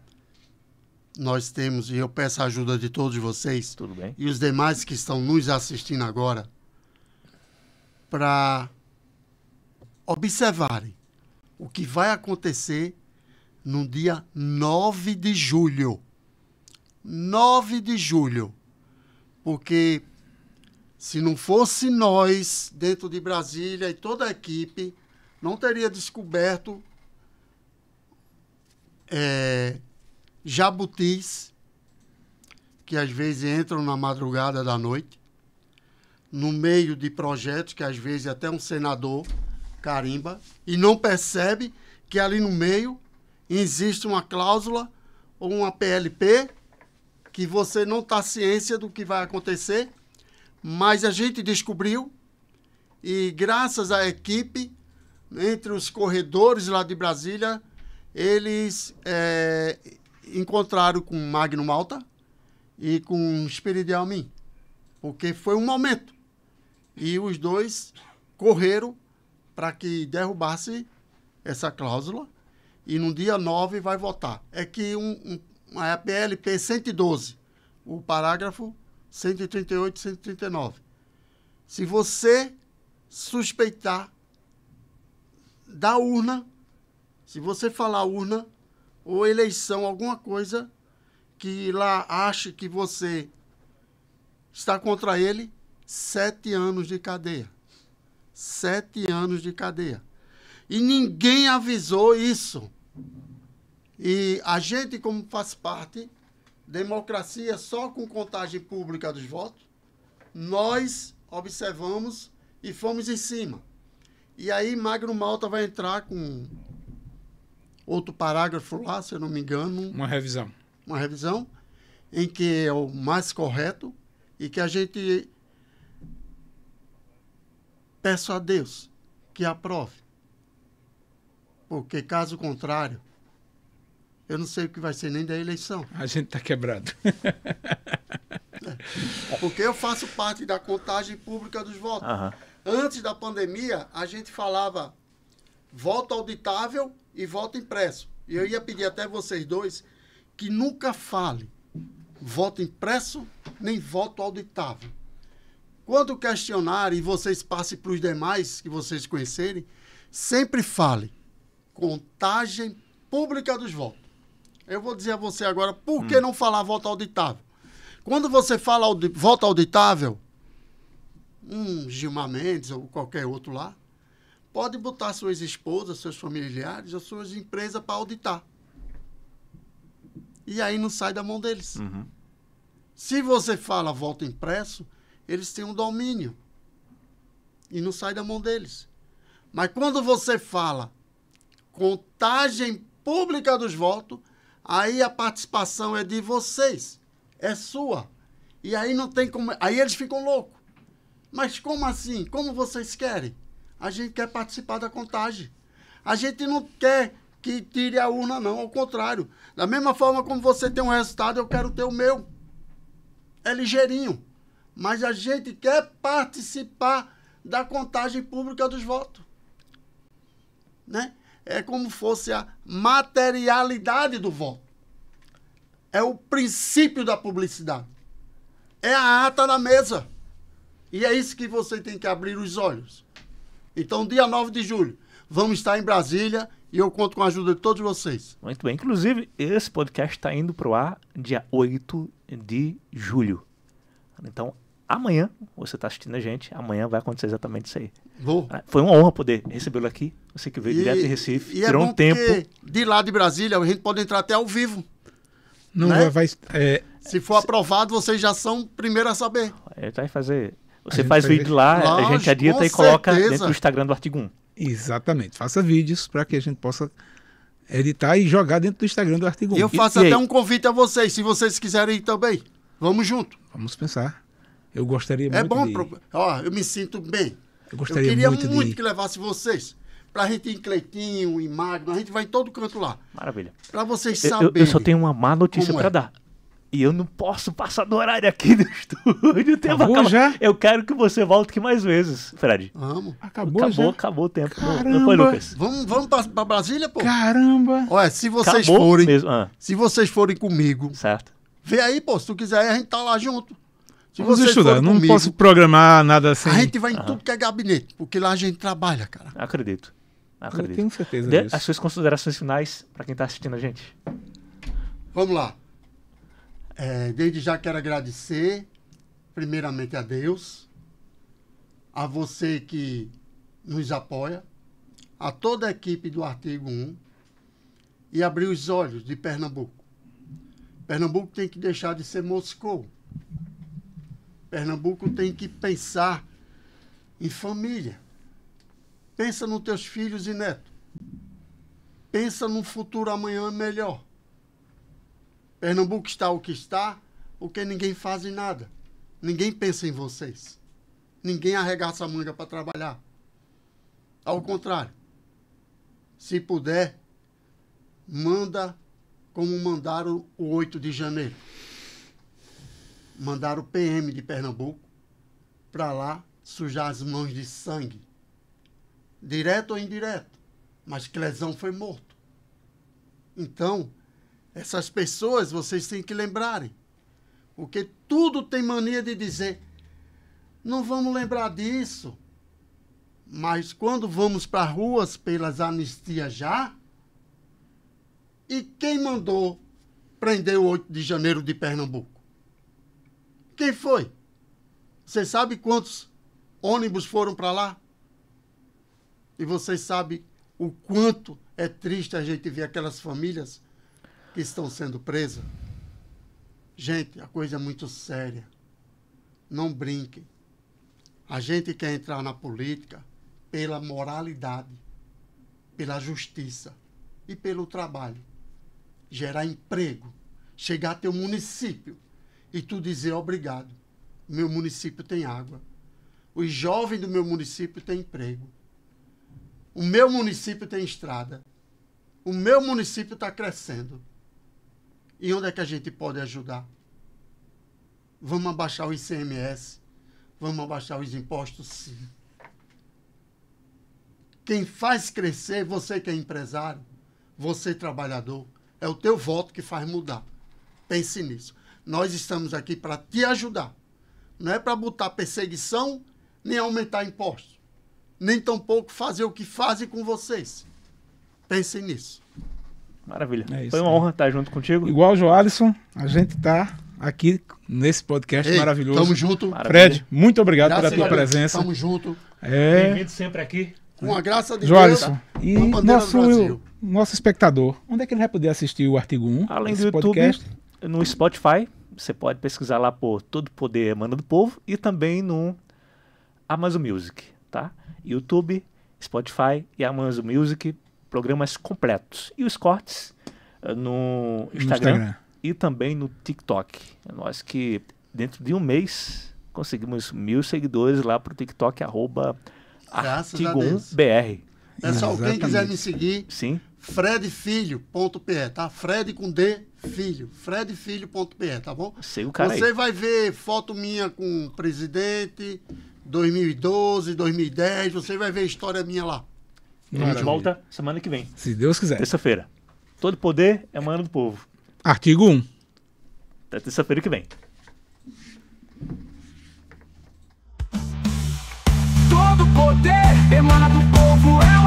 nós temos, e eu peço a ajuda de todos vocês, Tudo bem. e os demais que estão nos assistindo agora, para observarem o que vai acontecer no dia 9 de julho. 9 de julho. Porque se não fosse nós, dentro de Brasília e toda a equipe, não teria descoberto jabutis que às vezes entram na madrugada da noite, no meio de projetos que às vezes até um senador carimba e não percebe que ali no meio existe uma cláusula ou uma PLP que você não está ciência do que vai acontecer, mas a gente descobriu e graças à equipe, entre os corredores lá de Brasília, eles encontraram com Magno Malta e com Espírito Almin, porque foi um momento. E os dois correram para que derrubasse essa cláusula e no dia 9 vai votar. É que a PLP 112, o parágrafo 138 e 139. Se você suspeitar da urna, se você falar urna ou eleição, alguma coisa que lá ache que você está contra ele, 7 anos de cadeia. 7 anos de cadeia. E ninguém avisou isso. E a gente, como faz parte, democracia só com contagem pública dos votos, nós observamos e fomos em cima. E aí Magno Malta vai entrar com outro parágrafo lá, se eu não me engano. Uma revisão. Uma revisão, em que é o mais correto e que a gente peço a Deus que aprove. Porque, caso contrário, eu não sei o que vai ser nem da eleição. A gente está quebrado. Porque eu faço parte da contagem pública dos votos. Aham. Antes da pandemia, a gente falava voto auditável e voto impresso. E eu ia pedir até vocês dois que nunca fale voto impresso nem voto auditável. Quando questionarem e vocês passem para os demais que vocês conhecerem, sempre fale contagem pública dos votos. Eu vou dizer a você agora por que não falar voto auditável. Quando você fala voto auditável, Gilmar Mendes ou qualquer outro lá, pode botar suas esposas, seus familiares ou suas empresas para auditar. E aí não sai da mão deles. Uhum. Se você fala voto impresso, eles têm um domínio. E não sai da mão deles. Mas quando você fala contagem pública dos votos, aí a participação é de vocês. É sua. E aí não tem como... Aí eles ficam loucos. Mas como assim? Como vocês querem? A gente quer participar da contagem. A gente não quer que tire a urna, não. Ao contrário. Da mesma forma como você tem um resultado, eu quero ter o meu. É ligeirinho. Mas a gente quer participar da contagem pública dos votos. Né? É como fosse a materialidade do voto. É o princípio da publicidade. É a ata da mesa. E é isso que você tem que abrir os olhos. Então, dia 9 de julho, vamos estar em Brasília e eu conto com a ajuda de todos vocês. Muito bem. Inclusive, esse podcast está indo para o ar dia 8 de julho. Então, amanhã, você está assistindo a gente, amanhã vai acontecer exatamente isso aí. Vou. Foi uma honra poder recebê-lo aqui. Você que veio direto de Recife, e tirou é bom um tempo. de lá de Brasília, a gente pode entrar até ao vivo. Não Né? Se for aprovado, vocês já são primeiros a saber. Vai fazer. A Você gente faz vai vídeo lá, a gente Lógico, edita com e coloca certeza. dentro do Instagram do Artigo 1. Exatamente. Faça vídeos para que a gente possa editar e jogar dentro do Instagram do Artigo 1. E eu faço e até aí? um convite a vocês, se vocês quiserem ir também. Vamos junto. Vamos pensar. Eu gostaria É muito bom. de... Ó, eu me sinto bem. Eu gostaria queria muito de... que levasse vocês. Pra gente ir em Cleitinho, em Magno, a gente vai em todo canto lá. Maravilha. Pra vocês Eu saberem. só tenho uma má notícia como para é. dar. E eu não posso passar do horário aqui do estúdio. O tempo Acabou já? Eu quero que você volte aqui mais vezes, Fred. Vamos. Acabou já? Acabou o tempo. Caramba. Não foi, Lucas? Vamos pra Brasília, pô? Caramba! Olha, se vocês Acabou forem. mesmo. Se vocês forem comigo, Certo. vê aí, pô. Se tu quiser, a gente tá lá junto. Se Vamos vocês estudar. forem Não comigo, posso programar nada assim. a gente vai em tudo que é gabinete, porque lá a gente trabalha, cara. Acredito. Eu tenho certeza Dê disso. as suas considerações finais para quem tá assistindo a gente. Vamos lá. Desde já quero agradecer, primeiramente a Deus, a você que nos apoia, a toda a equipe do Artigo 1 e abrir os olhos de Pernambuco. Pernambuco tem que deixar de ser Moscou. Pernambuco tem que pensar em família. Pensa nos teus filhos e netos. Pensa num futuro amanhã melhor. Pernambuco está o que está, porque ninguém faz nada. Ninguém pensa em vocês. Ninguém arregaça a manga para trabalhar. Ao contrário, se puder, manda como mandaram o 8 de janeiro. Mandaram o PM de Pernambuco para lá sujar as mãos de sangue. Direto ou indireto. Mas Clezão foi morto. Então, essas pessoas vocês têm que lembrarem. Porque tudo tem mania de dizer, não vamos lembrar disso. Mas quando vamos para as ruas pelas anistias já, e quem mandou prender o 8 de janeiro de Pernambuco? Quem foi? Você sabe quantos ônibus foram para lá? E você sabe o quanto é triste a gente ver aquelas famílias que estão sendo presas? Gente, a coisa é muito séria. Não brinquem. A gente quer entrar na política pela moralidade, pela justiça e pelo trabalho. Gerar emprego, chegar a teu município e tu dizer obrigado. Meu município tem água. Os jovens do meu município têm emprego. O meu município tem estrada. O meu município está crescendo. E onde é que a gente pode ajudar? Vamos abaixar o ICMS. Vamos abaixar os impostos, sim. Quem faz crescer, você que é empresário, você trabalhador, é o teu voto que faz mudar. Pense nisso. Nós estamos aqui para te ajudar. Não é para botar perseguição, nem aumentar impostos. Nem tampouco fazer o que fazem com vocês. Pensem nisso. Maravilha. É isso Foi uma aí. honra estar junto contigo. Igual o Joalisson, a gente tá aqui nesse podcast Ei, maravilhoso. Tamo junto. Maravilha. Fred, muito obrigado Graças pela tua a Deus. presença. Tamo junto. Bem-vindo sempre aqui. Com a graça de Joalisson, Deus. e com a bandeira do Brasil. nosso espectador, onde é que ele vai poder assistir o Artigo 1? Além do esse YouTube, podcast? no Spotify, você pode pesquisar lá por Todo Poder Emana do Povo e também no Amazon Music, tá? YouTube, Spotify e Amazon Music, programas completos. E os cortes no Instagram e também no TikTok. Nós que dentro de um mês conseguimos 1.000 seguidores lá pro TikTok, Graças a Artigo Deus. 1BR. Pessoal, quem Exatamente. quiser me seguir, Sim, fredfilho.pe, tá? Fred com D, filho. fredfilho.pe, tá bom? sei o cara Você aí. vai ver foto minha com o presidente, 2012, 2010, você vai ver a história minha lá. A gente Maravilha. volta semana que vem, Se Deus quiser. terça-feira. Todo Poder Emana do Povo. Artigo 1. Até terça-feira que vem. Todo poder emana do povo, é